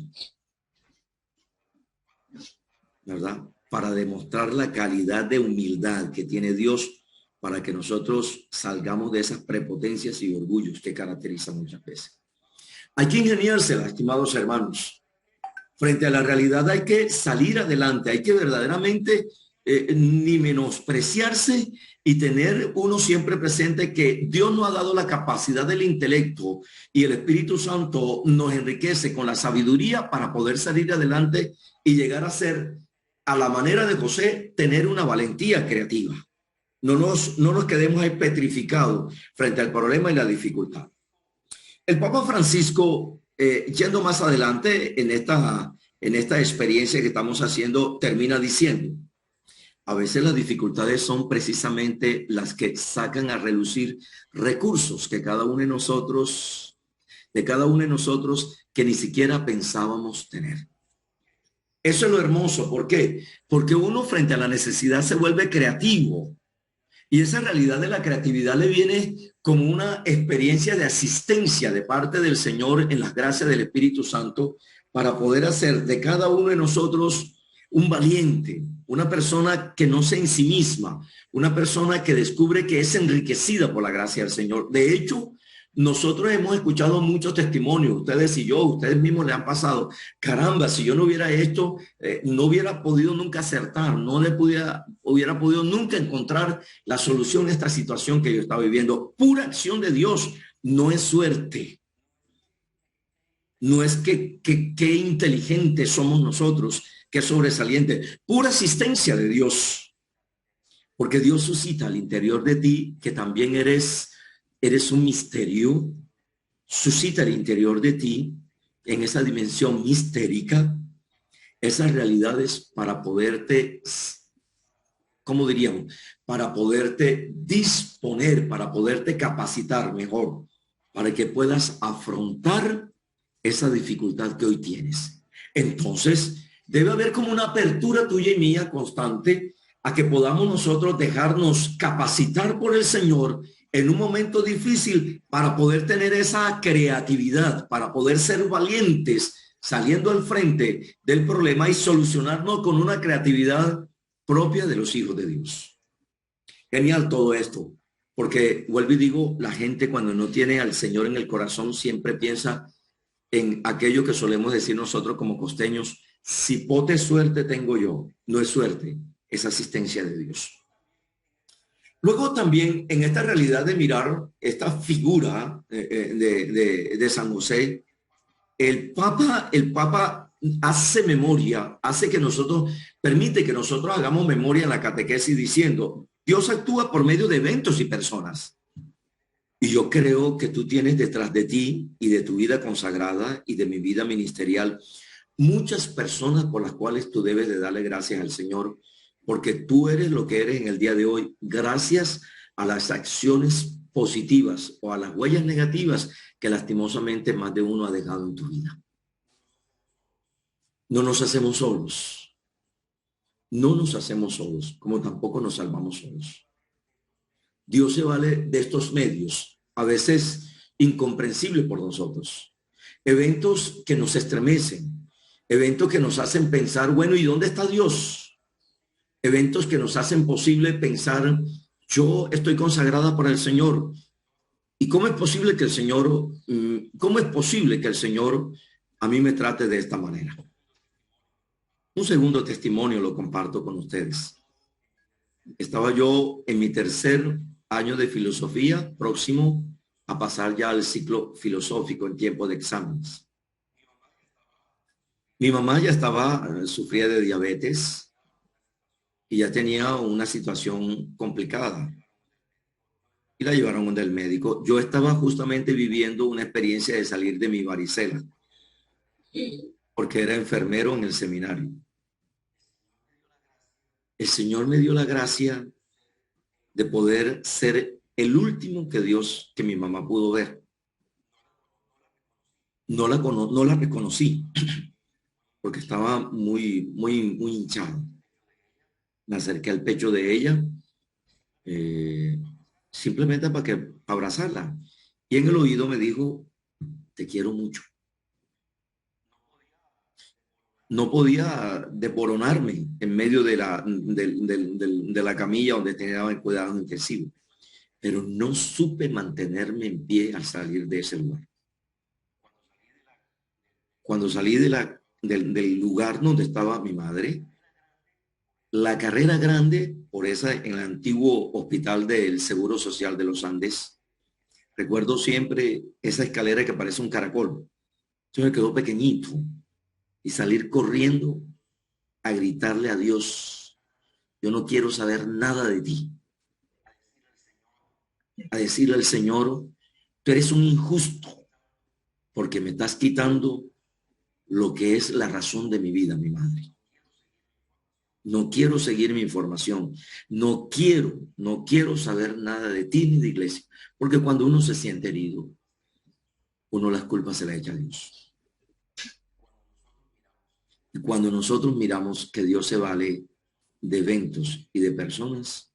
¿verdad? Para demostrar la calidad de humildad que tiene Dios para que nosotros salgamos de esas prepotencias y orgullos que caracterizan muchas veces. Hay que ingeniársela, estimados hermanos. Frente a la realidad hay que salir adelante, hay que verdaderamente ni menospreciarse y tener uno siempre presente que Dios nos ha dado la capacidad del intelecto y el Espíritu Santo nos enriquece con la sabiduría para poder salir adelante y llegar a ser, a la manera de José, tener una valentía creativa. No nos quedemos ahí petrificados frente al problema y la dificultad. El Papa Francisco, yendo más adelante en esta experiencia que estamos haciendo, termina diciendo, a veces las dificultades son precisamente las que sacan a relucir recursos que cada uno de nosotros que ni siquiera pensábamos tener. Eso es lo hermoso. ¿Por qué? Porque uno frente a la necesidad se vuelve creativo. Y esa realidad de la creatividad le viene como una experiencia de asistencia de parte del Señor en las gracias del Espíritu Santo para poder hacer de cada uno de nosotros un valiente, una persona que no se ensimisma, una persona que descubre que es enriquecida por la gracia del Señor. De hecho, nosotros hemos escuchado muchos testimonios, ustedes y yo, ustedes mismos le han pasado, caramba, si yo no hubiera hecho, no hubiera podido nunca acertar, hubiera podido nunca encontrar la solución a esta situación que yo estaba viviendo. Pura acción de Dios, no es suerte. No es que inteligentes somos nosotros, qué sobresaliente, pura asistencia de Dios, porque Dios suscita al interior de ti que también eres un misterio, suscita al interior de ti en esa dimensión mistérica esas realidades para poderte, ¿cómo diríamos? Para poderte disponer, para poderte capacitar mejor, para que puedas afrontar esa dificultad que hoy tienes. Entonces, debe haber como una apertura tuya y mía constante a que podamos nosotros dejarnos capacitar por el Señor en un momento difícil para poder tener esa creatividad, para poder ser valientes saliendo al frente del problema y solucionarlo con una creatividad propia de los hijos de Dios. Genial todo esto, porque vuelvo y digo, la gente cuando no tiene al Señor en el corazón siempre piensa en aquello que solemos decir nosotros como costeños, cipote suerte tengo yo. No es suerte, es asistencia de Dios. Luego también en esta realidad de mirar esta figura de San José, el Papa hace memoria, hace que nosotros, permite que nosotros hagamos memoria en la catequesis diciendo, Dios actúa por medio de eventos y personas. Y yo creo que tú tienes detrás de ti y de tu vida consagrada y de mi vida ministerial muchas personas por las cuales tú debes de darle gracias al Señor, porque tú eres lo que eres en el día de hoy gracias a las acciones positivas o a las huellas negativas que lastimosamente más de uno ha dejado en tu vida. No nos hacemos solos. No nos hacemos solos, como tampoco nos salvamos solos. Dios se vale de estos medios, a veces incomprensibles por nosotros. Eventos que nos estremecen, eventos que nos hacen pensar, bueno, ¿y dónde está Dios? Eventos que nos hacen posible pensar, yo estoy consagrada por el Señor. ¿Y cómo es posible que el Señor, a mí me trate de esta manera? Un segundo testimonio lo comparto con ustedes. Estaba yo en mi tercer año de filosofía, próximo a pasar ya al ciclo filosófico en tiempo de exámenes. Mi mamá ya sufría de diabetes y ya tenía una situación complicada y la llevaron donde el médico. Yo estaba justamente viviendo una experiencia de salir de mi varicela porque era enfermero en el seminario. El Señor me dio la gracia de poder ser el último que mi mamá pudo ver. No la reconocí porque estaba muy hinchado. Me acerqué al pecho de ella simplemente para abrazarla. Y en el oído me dijo, te quiero mucho. No podía desboronarme en medio de la camilla donde tenía el cuidado intensivo, pero no supe mantenerme en pie al salir de ese lugar. Cuando salí del lugar donde estaba mi madre, la carrera grande, en el antiguo hospital del Seguro Social de los Andes, recuerdo siempre esa escalera que parece un caracol. Entonces me quedó pequeñito y salir corriendo a gritarle a Dios, yo no quiero saber nada de ti. A decirle al Señor, tú eres un injusto porque me estás quitando lo que es la razón de mi vida, mi madre. No quiero seguir mi información. No quiero saber nada de ti ni de iglesia. Porque cuando uno se siente herido, uno las culpas se las echa a Dios. Y cuando nosotros miramos que Dios se vale de eventos y de personas,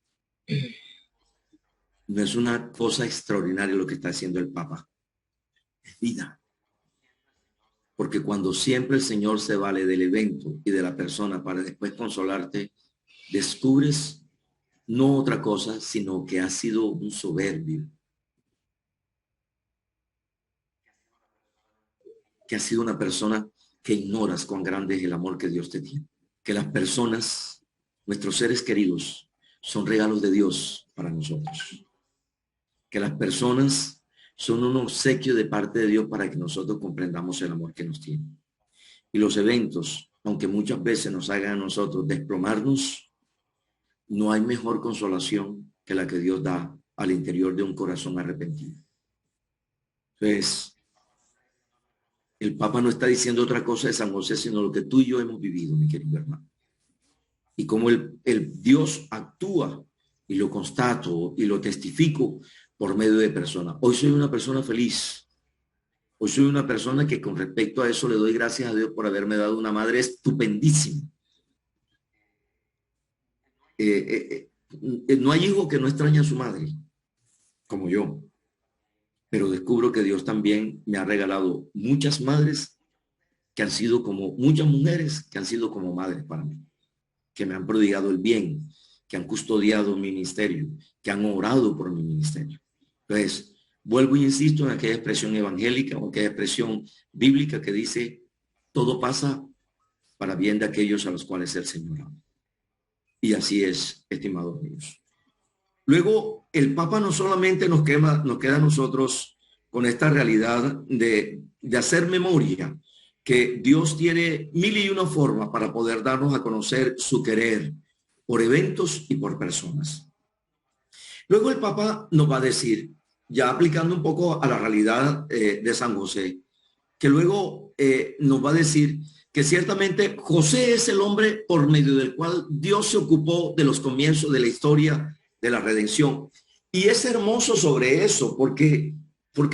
no es una cosa extraordinaria lo que está haciendo el Papa. Es vida. Porque cuando siempre el Señor se vale del evento y de la persona para después consolarte, descubres no otra cosa, sino que has sido un soberbio, que has sido una persona que ignoras cuán grande es el amor que Dios te tiene. Que las personas, nuestros seres queridos, son regalos de Dios para nosotros. Que las personas son un obsequio de parte de Dios para que nosotros comprendamos el amor que nos tiene. Y los eventos, aunque muchas veces nos hagan a nosotros desplomarnos, no hay mejor consolación que la que Dios da al interior de un corazón arrepentido. Entonces, el Papa no está diciendo otra cosa de San José, sino lo que tú y yo hemos vivido, mi querido hermano. Y cómo el Dios actúa, y lo constato y lo testifico por medio de personas. Hoy soy una persona feliz. Hoy soy una persona que con respecto a eso le doy gracias a Dios por haberme dado una madre estupendísima. No hay hijo que no extrañe a su madre, como yo. Pero descubro que Dios también me ha regalado muchas madres que han sido como, muchas mujeres que han sido como madres para mí, que me han prodigado el bien, que han custodiado mi ministerio, que han orado por mi ministerio. Entonces, vuelvo y insisto en aquella expresión evangélica o aquella expresión bíblica que dice, todo pasa para bien de aquellos a los cuales el Señor ama. Y así es, estimados amigos. Luego, el Papa no solamente nos queda a nosotros con esta realidad de hacer memoria, que Dios tiene mil y una formas para poder darnos a conocer su querer por eventos y por personas. Luego el Papa nos va a decir, ya aplicando un poco a la realidad de San José, que luego nos va a decir que ciertamente José es el hombre por medio del cual Dios se ocupó de los comienzos de la historia de la redención. Y es hermoso sobre eso, porque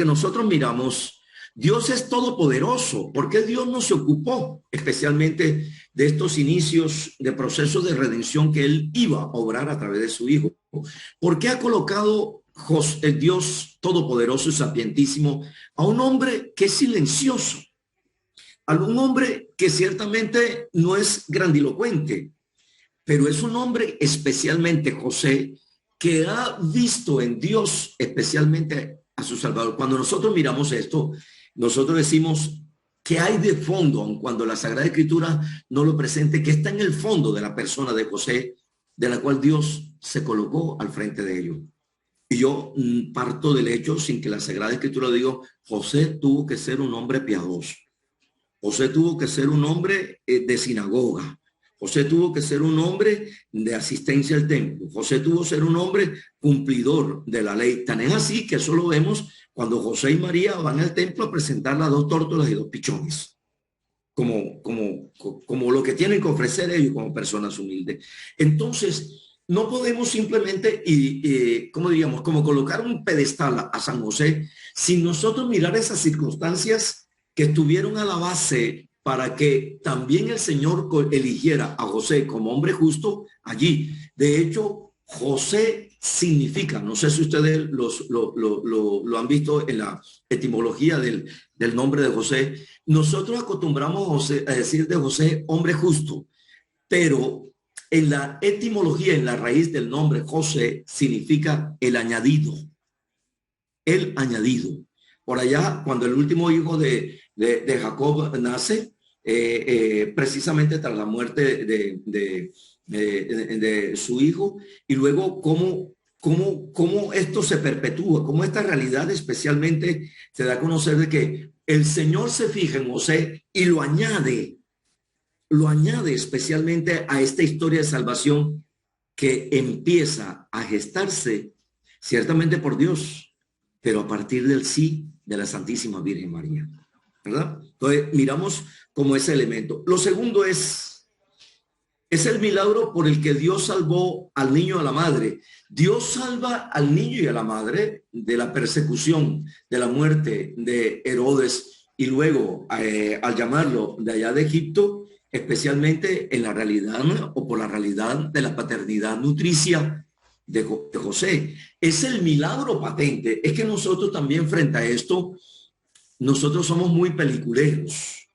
nosotros miramos, Dios es todopoderoso, porque Dios no se ocupó especialmente de estos inicios de procesos de redención que Él iba a obrar a través de su Hijo. ¿Por qué ha colocado el Dios todopoderoso y sapientísimo a un hombre que es silencioso? A un hombre que ciertamente no es grandilocuente, pero es un hombre, especialmente José, que ha visto en Dios especialmente a su Salvador. Cuando nosotros miramos esto, nosotros decimos que hay de fondo, aun cuando la Sagrada Escritura no lo presente, que está en el fondo de la persona de José, de la cual Dios se colocó al frente de ellos. Y yo parto del hecho, sin que la Sagrada Escritura diga, José tuvo que ser un hombre piadoso. José tuvo que ser un hombre de sinagoga. José tuvo que ser un hombre de asistencia al templo. José tuvo que ser un hombre cumplidor de la ley. Tan es así que eso lo vemos cuando José y María van al templo a presentar las 2 tórtolas y 2 pichones. Como lo que tienen que ofrecer ellos como personas humildes. Entonces, no podemos simplemente, como colocar un pedestal a San José sin nosotros mirar esas circunstancias que estuvieron a la base para que también el Señor eligiera a José como hombre justo allí. De hecho, José significa, no sé si ustedes lo han visto en la etimología del nombre de José, nosotros acostumbramos a decir de José hombre justo, pero en la etimología, en la raíz del nombre José, significa el añadido. El añadido. Por allá, cuando el último hijo de Jacob nace, precisamente tras la muerte de su hijo, y luego cómo esto se perpetúa, cómo esta realidad especialmente se da a conocer de que el Señor se fija en José y lo añade especialmente a esta historia de salvación que empieza a gestarse ciertamente por Dios, pero a partir del sí de la Santísima Virgen María, ¿verdad? Entonces miramos como ese elemento. Lo segundo es el milagro por el que Dios salvó al niño y a la madre. Dios salva al niño y a la madre de la persecución, de la muerte de Herodes, y luego al llamarlo de allá de Egipto, especialmente en la realidad o por la realidad de la paternidad nutricia de José. Es el milagro patente. Es que nosotros también frente a esto, nosotros somos muy peliculeros.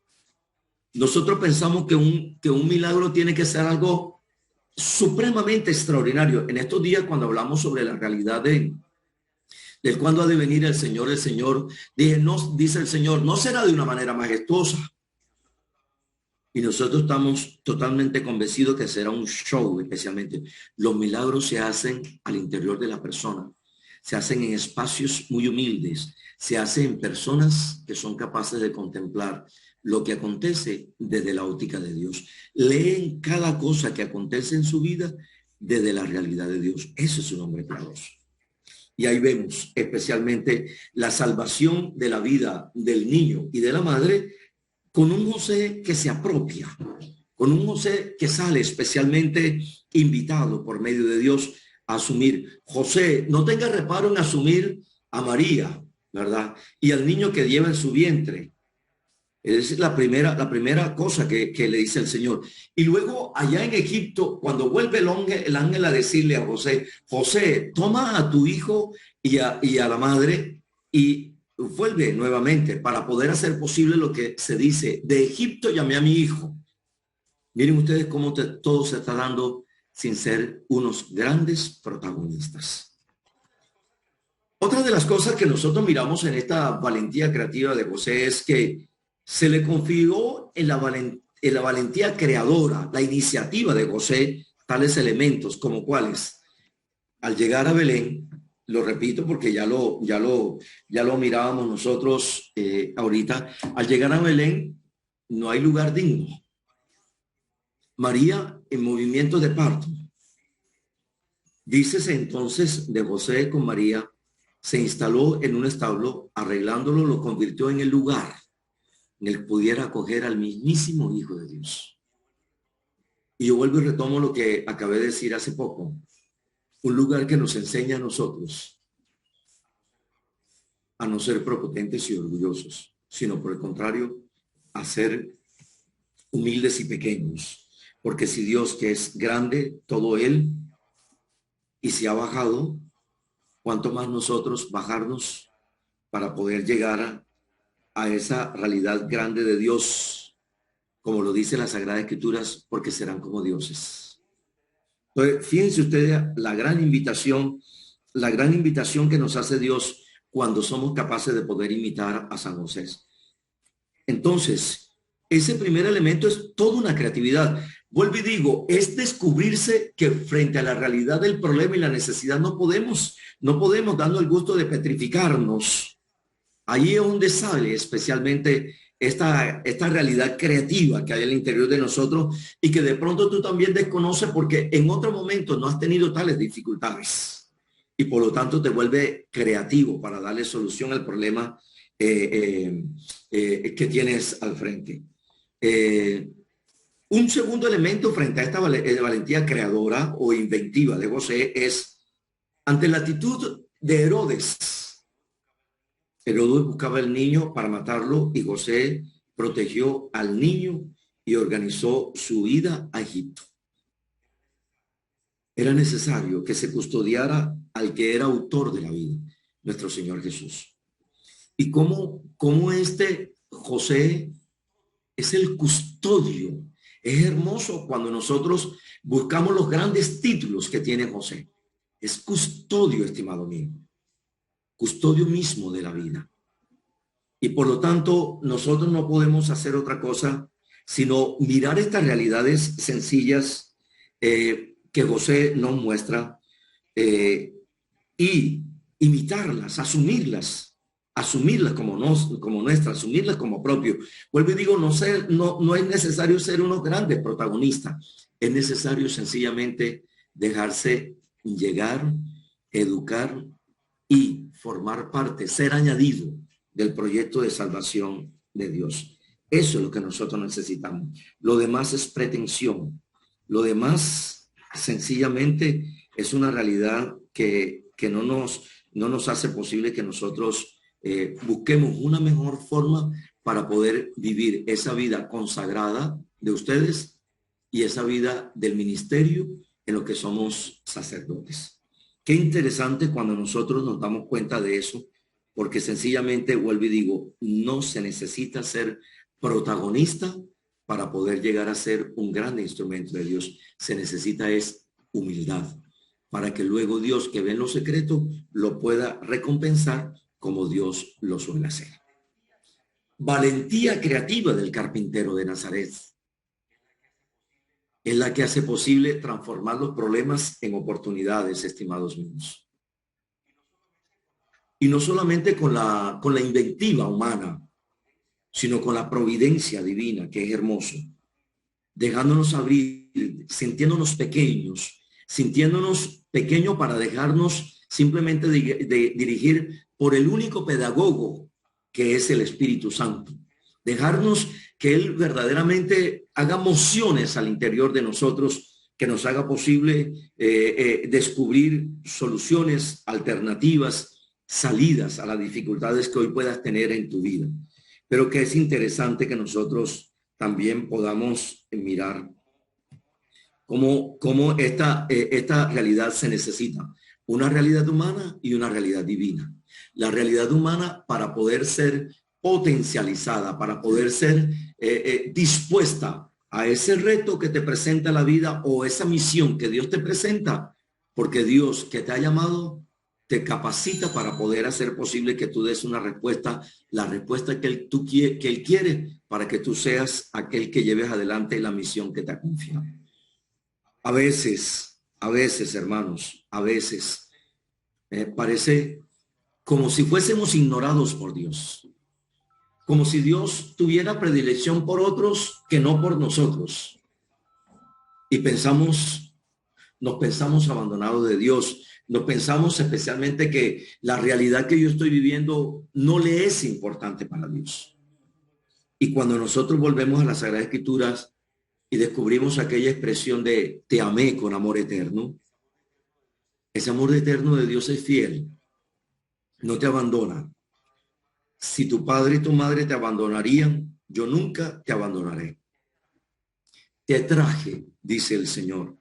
Nosotros pensamos que un milagro tiene que ser algo supremamente extraordinario. En estos días, cuando hablamos sobre la realidad del cuándo ha de venir el Señor, dije, no, dice el Señor, no será de una manera majestuosa. Y nosotros estamos totalmente convencidos que será un show, especialmente. Los milagros se hacen al interior de la persona, se hacen en espacios muy humildes, se hacen en personas que son capaces de contemplar lo que acontece desde la óptica de Dios. Leen cada cosa que acontece en su vida desde la realidad de Dios. Eso es un hombre piadoso. Y ahí vemos especialmente la salvación de la vida del niño y de la madre, con un José que se apropia, con un José que sale especialmente invitado por medio de Dios a asumir. José, no tenga reparo en asumir a María, ¿verdad? Y al niño que lleva en su vientre. Es la primera cosa que le dice el Señor. Y luego allá en Egipto, cuando vuelve el ángel a decirle a José, José, toma a tu hijo y a la madre y vuelve nuevamente para poder hacer posible lo que se dice, de Egipto llamé a mi hijo. Miren ustedes cómo todo se está dando sin ser unos grandes protagonistas. Otra de las cosas que nosotros miramos en esta valentía creativa de José es que se le confió en la valentía creadora, la iniciativa de José, tales elementos como cuáles. Al llegar a Belén, lo repito porque ya lo mirábamos nosotros ahorita, al llegar a Belén no hay lugar digno. María en movimiento de parto. Dícese entonces de José con María, se instaló en un establo, arreglándolo, lo convirtió en el lugar en el que pudiera acoger al mismísimo Hijo de Dios. Y yo vuelvo y retomo lo que acabé de decir hace poco. Un lugar que nos enseña a nosotros a no ser prepotentes y orgullosos, sino por el contrario, a ser humildes y pequeños. Porque si Dios, que es grande, todo Él, y se ha bajado, ¿cuánto más nosotros bajarnos para poder llegar a esa realidad grande de Dios, como lo dice las Sagradas Escrituras, porque serán como dioses? Entonces, fíjense ustedes la gran invitación que nos hace Dios cuando somos capaces de poder imitar a San José. Entonces, ese primer elemento es toda una creatividad. Vuelvo y digo, es descubrirse que frente a la realidad del problema y la necesidad no podemos dando el gusto de petrificarnos. Ahí es donde sale especialmente esta realidad creativa que hay al interior de nosotros y que de pronto tú también desconoces porque en otro momento no has tenido tales dificultades y por lo tanto te vuelve creativo para darle solución al problema que tienes al frente. Un segundo elemento frente a esta valentía creadora o inventiva de José es ante la actitud de Herodes. Herodes buscaba al niño para matarlo y José protegió al niño y organizó su ida a Egipto. Era necesario que se custodiara al que era autor de la vida, nuestro Señor Jesús. Y cómo este José es el custodio. Es hermoso cuando nosotros buscamos los grandes títulos que tiene José. Es custodio, estimado mío. Custodio mismo de la vida. Y por lo tanto, nosotros no podemos hacer otra cosa sino mirar estas realidades sencillas que José nos muestra y imitarlas, asumirlas como nuestras, asumirlas como propio. Vuelvo y digo, no es necesario ser unos grandes protagonistas, es necesario sencillamente dejarse llegar, educar y formar parte, ser añadido del proyecto de salvación de Dios. Eso es lo que nosotros necesitamos. Lo demás es pretensión. Lo demás sencillamente es una realidad que no nos hace posible que nosotros busquemos una mejor forma para poder vivir esa vida consagrada de ustedes y esa vida del ministerio en lo que somos sacerdotes. Qué interesante cuando nosotros nos damos cuenta de eso, porque sencillamente, vuelvo y digo, no se necesita ser protagonista para poder llegar a ser un gran instrumento de Dios. Se necesita es humildad, para que luego Dios, que ve en lo secreto, lo pueda recompensar como Dios lo suele hacer. Valentía creativa del carpintero de Nazaret es la que hace posible transformar los problemas en oportunidades, estimados míos. Y no solamente con la inventiva humana, sino con la providencia divina, que es hermoso, dejándonos abrir, sintiéndonos pequeños para dejarnos simplemente dirigir por el único pedagogo que es el Espíritu Santo. Dejarnos que Él verdaderamente haga mociones al interior de nosotros, que nos haga posible descubrir soluciones, alternativas, salidas a las dificultades que hoy puedas tener en tu vida. Pero que es interesante que nosotros también podamos mirar cómo esta realidad se necesita. Una realidad humana y una realidad divina. La realidad humana para poder ser potencializada, para poder ser dispuesta a ese reto que te presenta la vida o esa misión que Dios te presenta, porque Dios que te ha llamado te capacita para poder hacer posible que tú des una respuesta, la respuesta que Él quiere, para que tú seas aquel que lleves adelante la misión que te ha confiado. A veces, hermanos, parece como si fuésemos ignorados por Dios, como si Dios tuviera predilección por otros que no por nosotros. Y nos pensamos abandonados de Dios. Nos pensamos especialmente que la realidad que yo estoy viviendo no le es importante para Dios. Y cuando nosotros volvemos a las Sagradas Escrituras y descubrimos aquella expresión de te amé con amor eterno, ese amor eterno de Dios es fiel, no te abandona. Si tu padre y tu madre te abandonarían, yo nunca te abandonaré. Te traje, dice el Señor,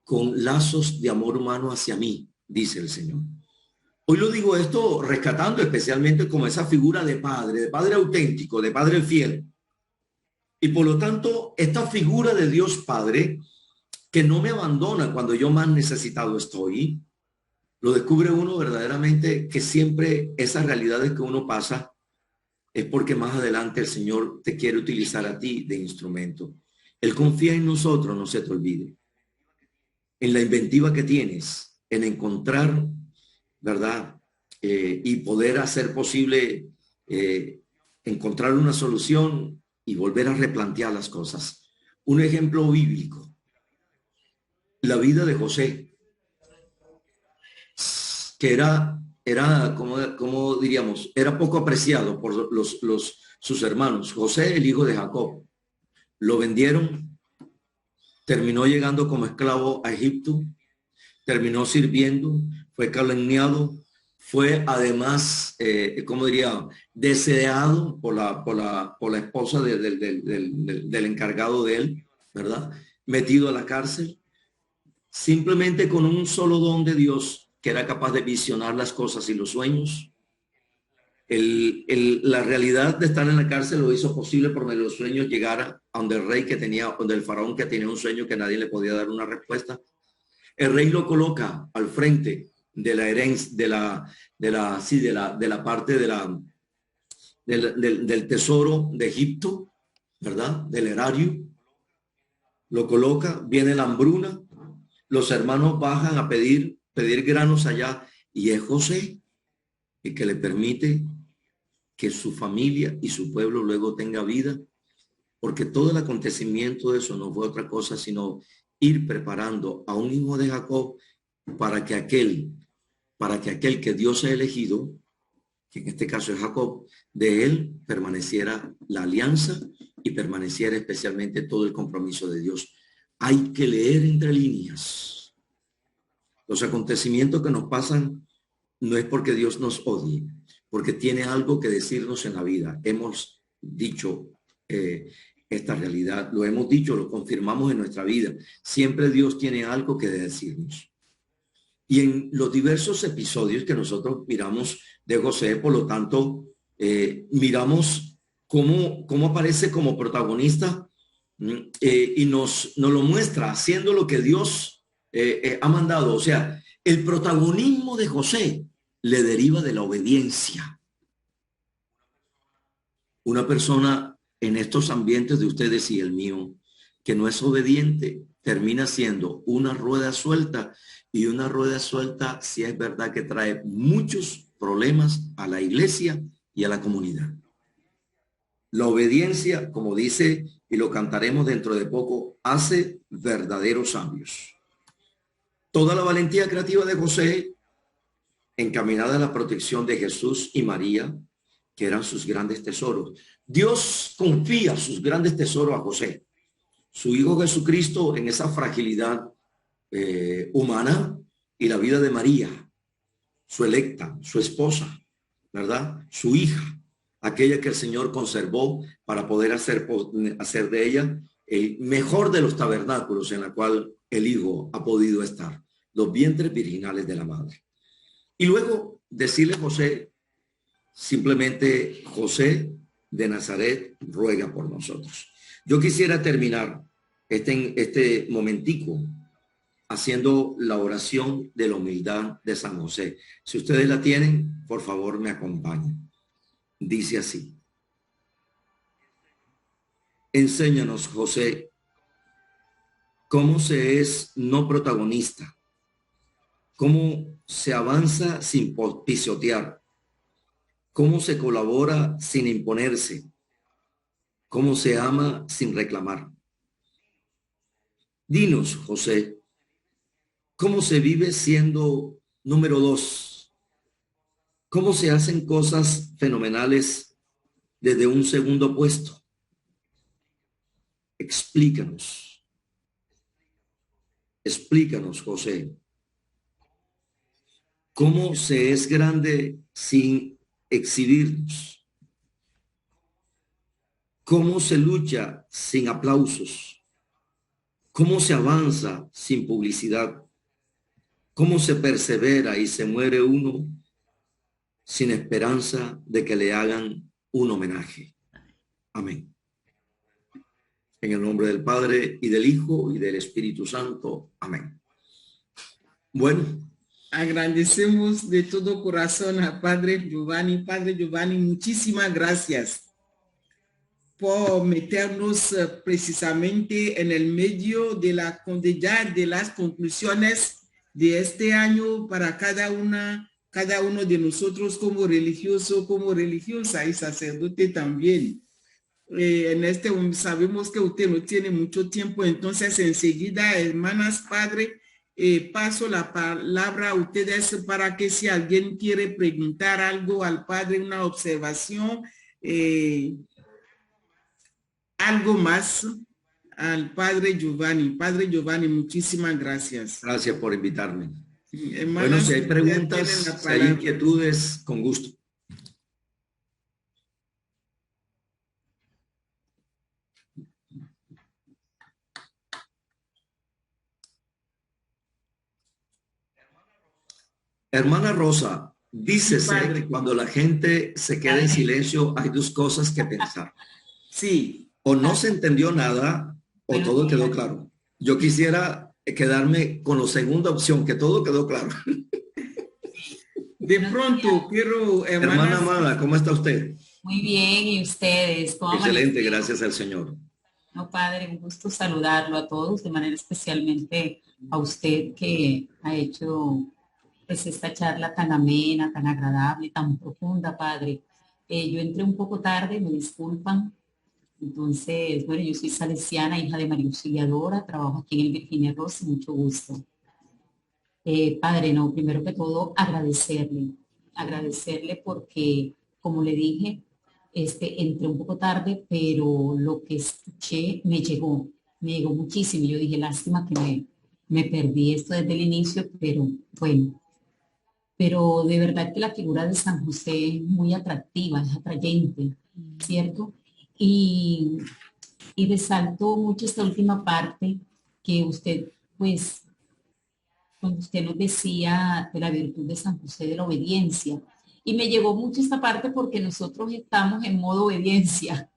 con lazos de amor humano hacia mí, dice el Señor. Hoy lo digo esto rescatando especialmente como esa figura de padre auténtico, de padre fiel. Y por lo tanto, esta figura de Dios Padre, que no me abandona cuando yo más necesitado estoy, lo descubre uno verdaderamente que siempre esas realidades que uno pasa es porque más adelante el Señor te quiere utilizar a ti de instrumento. Él confía en nosotros, no se te olvide. En la inventiva que tienes, en encontrar, ¿verdad? Y poder hacer posible encontrar una solución y volver a replantear las cosas. Un ejemplo bíblico. La vida de José, que era como diríamos, era poco apreciado por sus hermanos. José, el hijo de Jacob, lo vendieron, terminó llegando como esclavo a Egipto, terminó sirviendo, fue calumniado, fue además, como diría, deseado por la esposa del encargado de él, ¿verdad? Metido a la cárcel, simplemente con un solo don de Dios, que era capaz de visionar las cosas y los sueños. La realidad de estar en la cárcel lo hizo posible por medio de los sueños llegar a donde el rey donde el faraón que tenía un sueño que nadie le podía dar una respuesta. El rey lo coloca al frente de la herencia, de la parte del tesoro de Egipto, ¿verdad? Del erario. Lo coloca, viene la hambruna, los hermanos bajan a pedir granos allá, y es José el que le permite que su familia y su pueblo luego tenga vida, porque todo el acontecimiento de eso no fue otra cosa sino ir preparando a un hijo de Jacob para que aquel que Dios ha elegido, que en este caso es Jacob, de él permaneciera la alianza y permaneciera especialmente todo el compromiso de Dios. Hay que leer entre líneas. Los acontecimientos que nos pasan no es porque Dios nos odie, porque tiene algo que decirnos en la vida. Hemos dicho esta realidad, lo hemos dicho, lo confirmamos en nuestra vida. Siempre Dios tiene algo que decirnos. Y en los diversos episodios que nosotros miramos de José, por lo tanto, miramos cómo aparece como protagonista y nos lo muestra haciendo lo que Dios ha mandado. O sea, el protagonismo de José le deriva de la obediencia. Una persona en estos ambientes de ustedes y el mío, que no es obediente, termina siendo una rueda suelta, y una rueda suelta, si es verdad que trae muchos problemas a la iglesia y a la comunidad. La obediencia, como dice, y lo cantaremos dentro de poco, hace verdaderos sabios. Toda la valentía creativa de José, encaminada a la protección de Jesús y María, que eran sus grandes tesoros. Dios confía sus grandes tesoros a José, su hijo Jesucristo, en esa fragilidad humana, y la vida de María, su electa, su esposa, ¿verdad? Su hija, aquella que el Señor conservó para poder hacer de ella el mejor de los tabernáculos en la cual el hijo ha podido estar, los vientres virginales de la madre. Y luego decirle a José, simplemente: José de Nazaret, ruega por nosotros. Yo quisiera terminar este momentico haciendo la oración de la humildad de San José. Si ustedes la tienen, por favor me acompañen. Dice así: enséñanos, José, cómo se es no protagonista, cómo se avanza sin pisotear, cómo se colabora sin imponerse, cómo se ama sin reclamar. Dinos, José, cómo se vive siendo número 2, cómo se hacen cosas fenomenales desde un segundo puesto. Explícanos, explícanos, José, cómo se es grande sin exhibirnos, cómo se lucha sin aplausos, cómo se avanza sin publicidad, cómo se persevera y se muere uno sin esperanza de que le hagan un homenaje. Amén. En el nombre del Padre, y del Hijo, y del Espíritu Santo. Amén. Bueno. Agradecemos de todo corazón a Padre Giovanni. Padre Giovanni, muchísimas gracias por meternos precisamente en el medio de las conclusiones de este año para cada uno de nosotros, como religioso, como religiosa y sacerdote también. Sabemos que usted no tiene mucho tiempo, entonces enseguida, hermanas, padre, paso la palabra a ustedes para que si alguien quiere preguntar algo al padre, una observación, algo más al padre Giovanni. Padre Giovanni, muchísimas gracias. Gracias por invitarme. Hermanas, bueno, si hay preguntas, si hay inquietudes, con gusto. Hermana Rosa, dícese que cuando la gente se queda en silencio hay dos cosas que pensar. Sí. O no se entendió nada o todo quedó claro. Yo quisiera quedarme con la segunda opción, que todo quedó claro. De pronto quiero, hermana Amada, ¿cómo está usted? Muy bien, ¿y ustedes? ¿Cómo excelente, gracias al Señor. No, padre, un gusto saludarlo a todos, de manera especialmente a usted que ha hecho pues esta charla tan amena, tan agradable, tan profunda, padre. Yo entré un poco tarde, me disculpan. Entonces, bueno, yo soy salesiana, hija de María Auxiliadora, trabajo aquí en el Virginia Rossi, mucho gusto. Padre, no, primero que todo, agradecerle porque, como le dije, entré un poco tarde, pero lo que escuché me llegó muchísimo. Yo dije, lástima que me perdí esto desde el inicio, pero bueno. Pero de verdad que la figura de San José es muy atractiva, es atrayente, ¿cierto? Y resalto mucho esta última parte que usted, pues, cuando usted nos decía de la virtud de San José de la obediencia. Y me llegó mucho esta parte porque nosotros estamos en modo obediencia.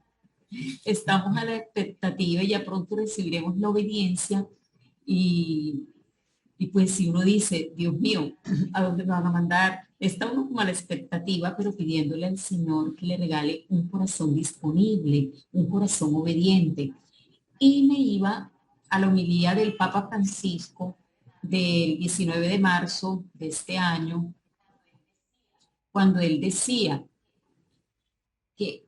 estamos a la expectativa y ya pronto recibiremos la obediencia y, y pues si uno dice, Dios mío, ¿a dónde me van a mandar? Está uno como a la expectativa, pero pidiéndole al Señor que le regale un corazón disponible, un corazón obediente. Y me iba a la homilía del Papa Francisco del 19 de marzo de este año, cuando él decía que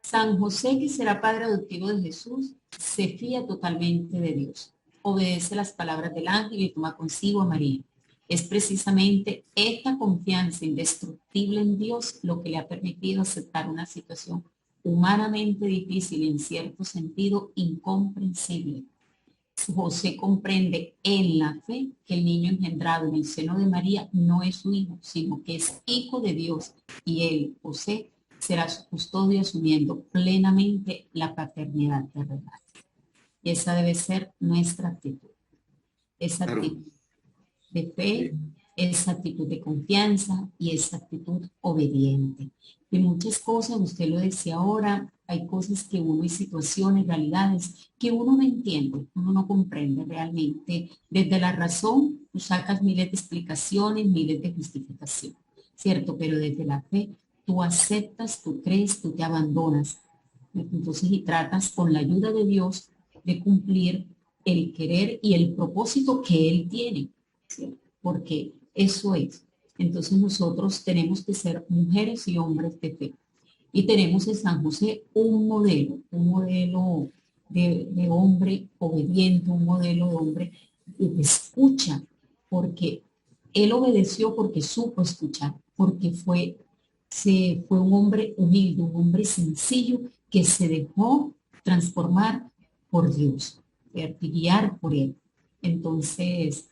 San José, que será padre adoptivo de Jesús, se fía totalmente de Dios, obedece las palabras del ángel y toma consigo a María. Es precisamente esta confianza indestructible en Dios lo que le ha permitido aceptar una situación humanamente difícil y en cierto sentido incomprensible. José comprende en la fe que el niño engendrado en el seno de María no es su hijo, sino que es hijo de Dios y él, José, será su custodio asumiendo plenamente la paternidad terrenal. Y esa debe ser nuestra actitud, esa Claro. actitud de fe, esa actitud de confianza y esa actitud obediente. De muchas cosas, usted lo decía ahora, hay cosas que uno y situaciones, realidades que uno no entiende, uno no comprende realmente. Desde la razón, tú sacas miles de explicaciones, miles de justificaciones, ¿cierto? Pero desde la fe, tú aceptas, tú crees, tú te abandonas. Entonces, y tratas con la ayuda de Dios de cumplir el querer y el propósito que Él tiene, ¿cierto? Porque eso es. Entonces nosotros tenemos que ser mujeres y hombres de fe. Y tenemos en San José un modelo de hombre obediente, un modelo de hombre que escucha, porque él obedeció porque supo escuchar, porque fue un hombre humilde, un hombre sencillo que se dejó transformar por Dios, y guiar por él. Entonces,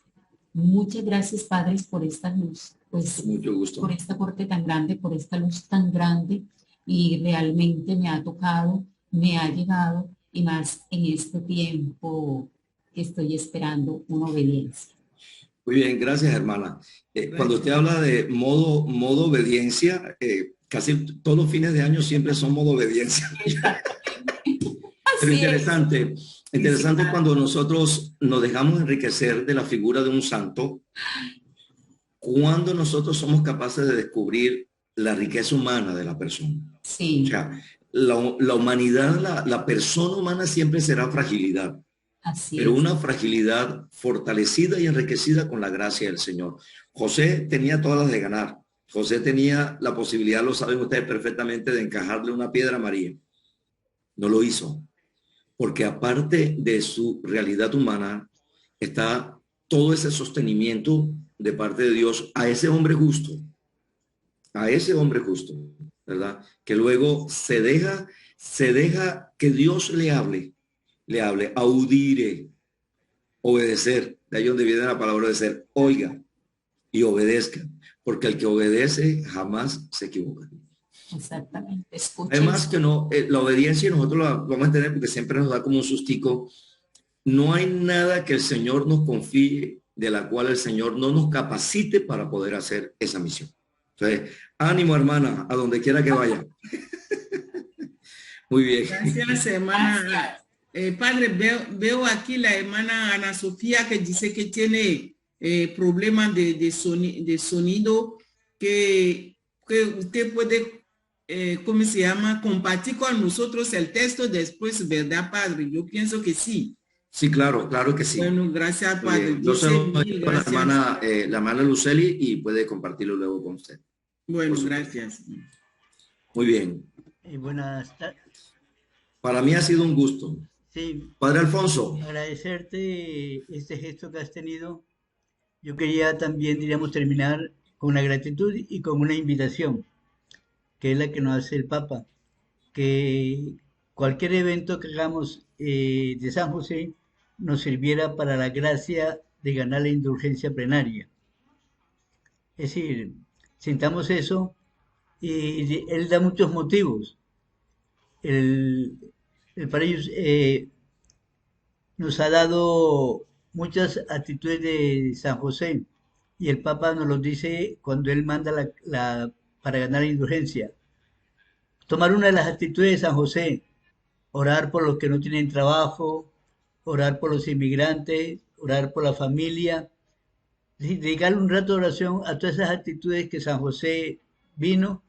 muchas gracias, padres, por esta luz, pues Con mucho por gusto. este aporte tan grande, por esta luz tan grande y realmente me ha tocado, me ha llegado y más en este tiempo que estoy esperando una obediencia. Muy bien, gracias, hermana. Cuando usted Gracias. habla de modo obediencia, casi todos los fines de año siempre son modo obediencia. Exactamente. Pero Así es. interesante, Sí, sí, interesante cuando nosotros nos dejamos enriquecer de la figura de un santo, cuando nosotros somos capaces de descubrir la riqueza humana de la persona. O Sí, sea, la humanidad, la persona humana siempre será fragilidad, así pero es. una fragilidad fortalecida y enriquecida con la gracia del Señor. José tenía todas las de ganar. José tenía la posibilidad, lo saben ustedes perfectamente, de encajarle una piedra a María. No lo hizo, porque aparte de su realidad humana, está todo ese sostenimiento de parte de Dios a ese hombre justo, ¿verdad? Que luego se deja que Dios le hable, audire, obedecer, de ahí donde viene la palabra obedecer, oiga y obedezca, porque el que obedece jamás se equivoca. Exactamente. Escuchen. Además que no, la obediencia nosotros la vamos a tener porque siempre nos da como un sustico. No hay nada que el Señor nos confíe de la cual el Señor no nos capacite para poder hacer esa misión. Entonces, ánimo, hermana, a donde quiera que vaya. Muy bien. gracias, hermana. Padre, veo aquí la hermana Ana Sofía que dice que tiene problemas de sonido, que usted puede, ¿cómo se llama? Compartir con nosotros el texto después, ¿verdad, Padre? Yo pienso que sí. Sí, claro, claro que sí. Bueno, gracias, Muy Padre. bien. Yo se Dice lo doy mil a gracias. la hermana Luceli y puede compartirlo luego con usted, por Bueno, supuesto. gracias. Muy bien. Buenas tardes. Para mí ha sido un gusto. Sí, Padre Alfonso. agradecerte este gesto que has tenido. Yo quería también, diríamos, terminar con una gratitud y con una invitación, que es la que nos hace el Papa, que cualquier evento que hagamos de San José nos sirviera para la gracia de ganar la indulgencia plenaria. Es decir, sintamos eso y él da muchos motivos. El, el para ellos, nos ha dado muchas actitudes de San José y el Papa nos lo dice cuando él manda para ganar la indulgencia. tomar una de las actitudes de San José, orar por los que no tienen trabajo, orar por los inmigrantes, orar por la familia, dedicarle un rato de oración a todas esas actitudes que San José vino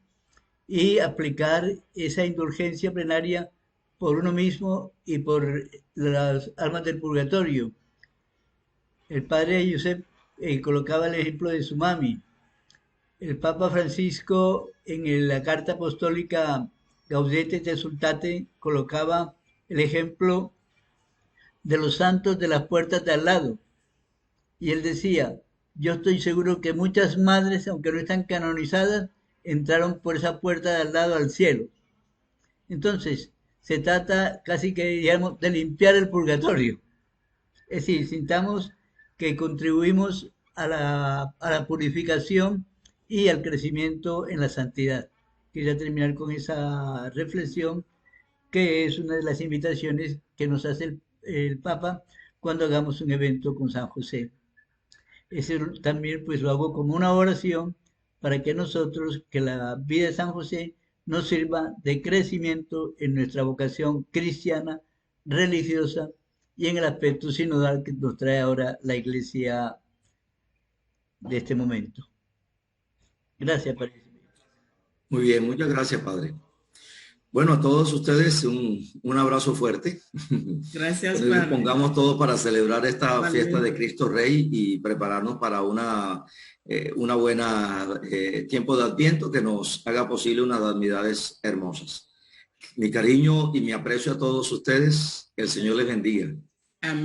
y aplicar esa indulgencia plenaria por uno mismo y por las almas del purgatorio. El padre Josep colocaba el ejemplo de su mami. El Papa Francisco en la carta apostólica Gaudete et Exsultate colocaba el ejemplo de los santos de las puertas de al lado. Y él decía, yo estoy seguro que muchas madres, aunque no están canonizadas, entraron por esa puerta de al lado al cielo. Entonces, se trata casi que, digamos, de limpiar el purgatorio. Es decir, sintamos que contribuimos a la purificación y al crecimiento en la santidad. Quería terminar con esa reflexión, que es una de las invitaciones que nos hace el Papa cuando hagamos un evento con San José. Ese también pues lo hago como una oración para que nosotros, que la vida de San José nos sirva de crecimiento en nuestra vocación cristiana, religiosa y en el aspecto sinodal que nos trae ahora la Iglesia de este momento. Gracias, Padre. Muy bien, muchas gracias, Padre. Bueno, a todos ustedes un abrazo fuerte. Gracias, Padre. Padre. Pongamos todo para celebrar esta fiesta de Cristo Rey y prepararnos para una buena tiempo de Adviento que nos haga posible unas Navidades hermosas. Mi cariño y mi aprecio a todos ustedes. Que el Señor les bendiga. Amén.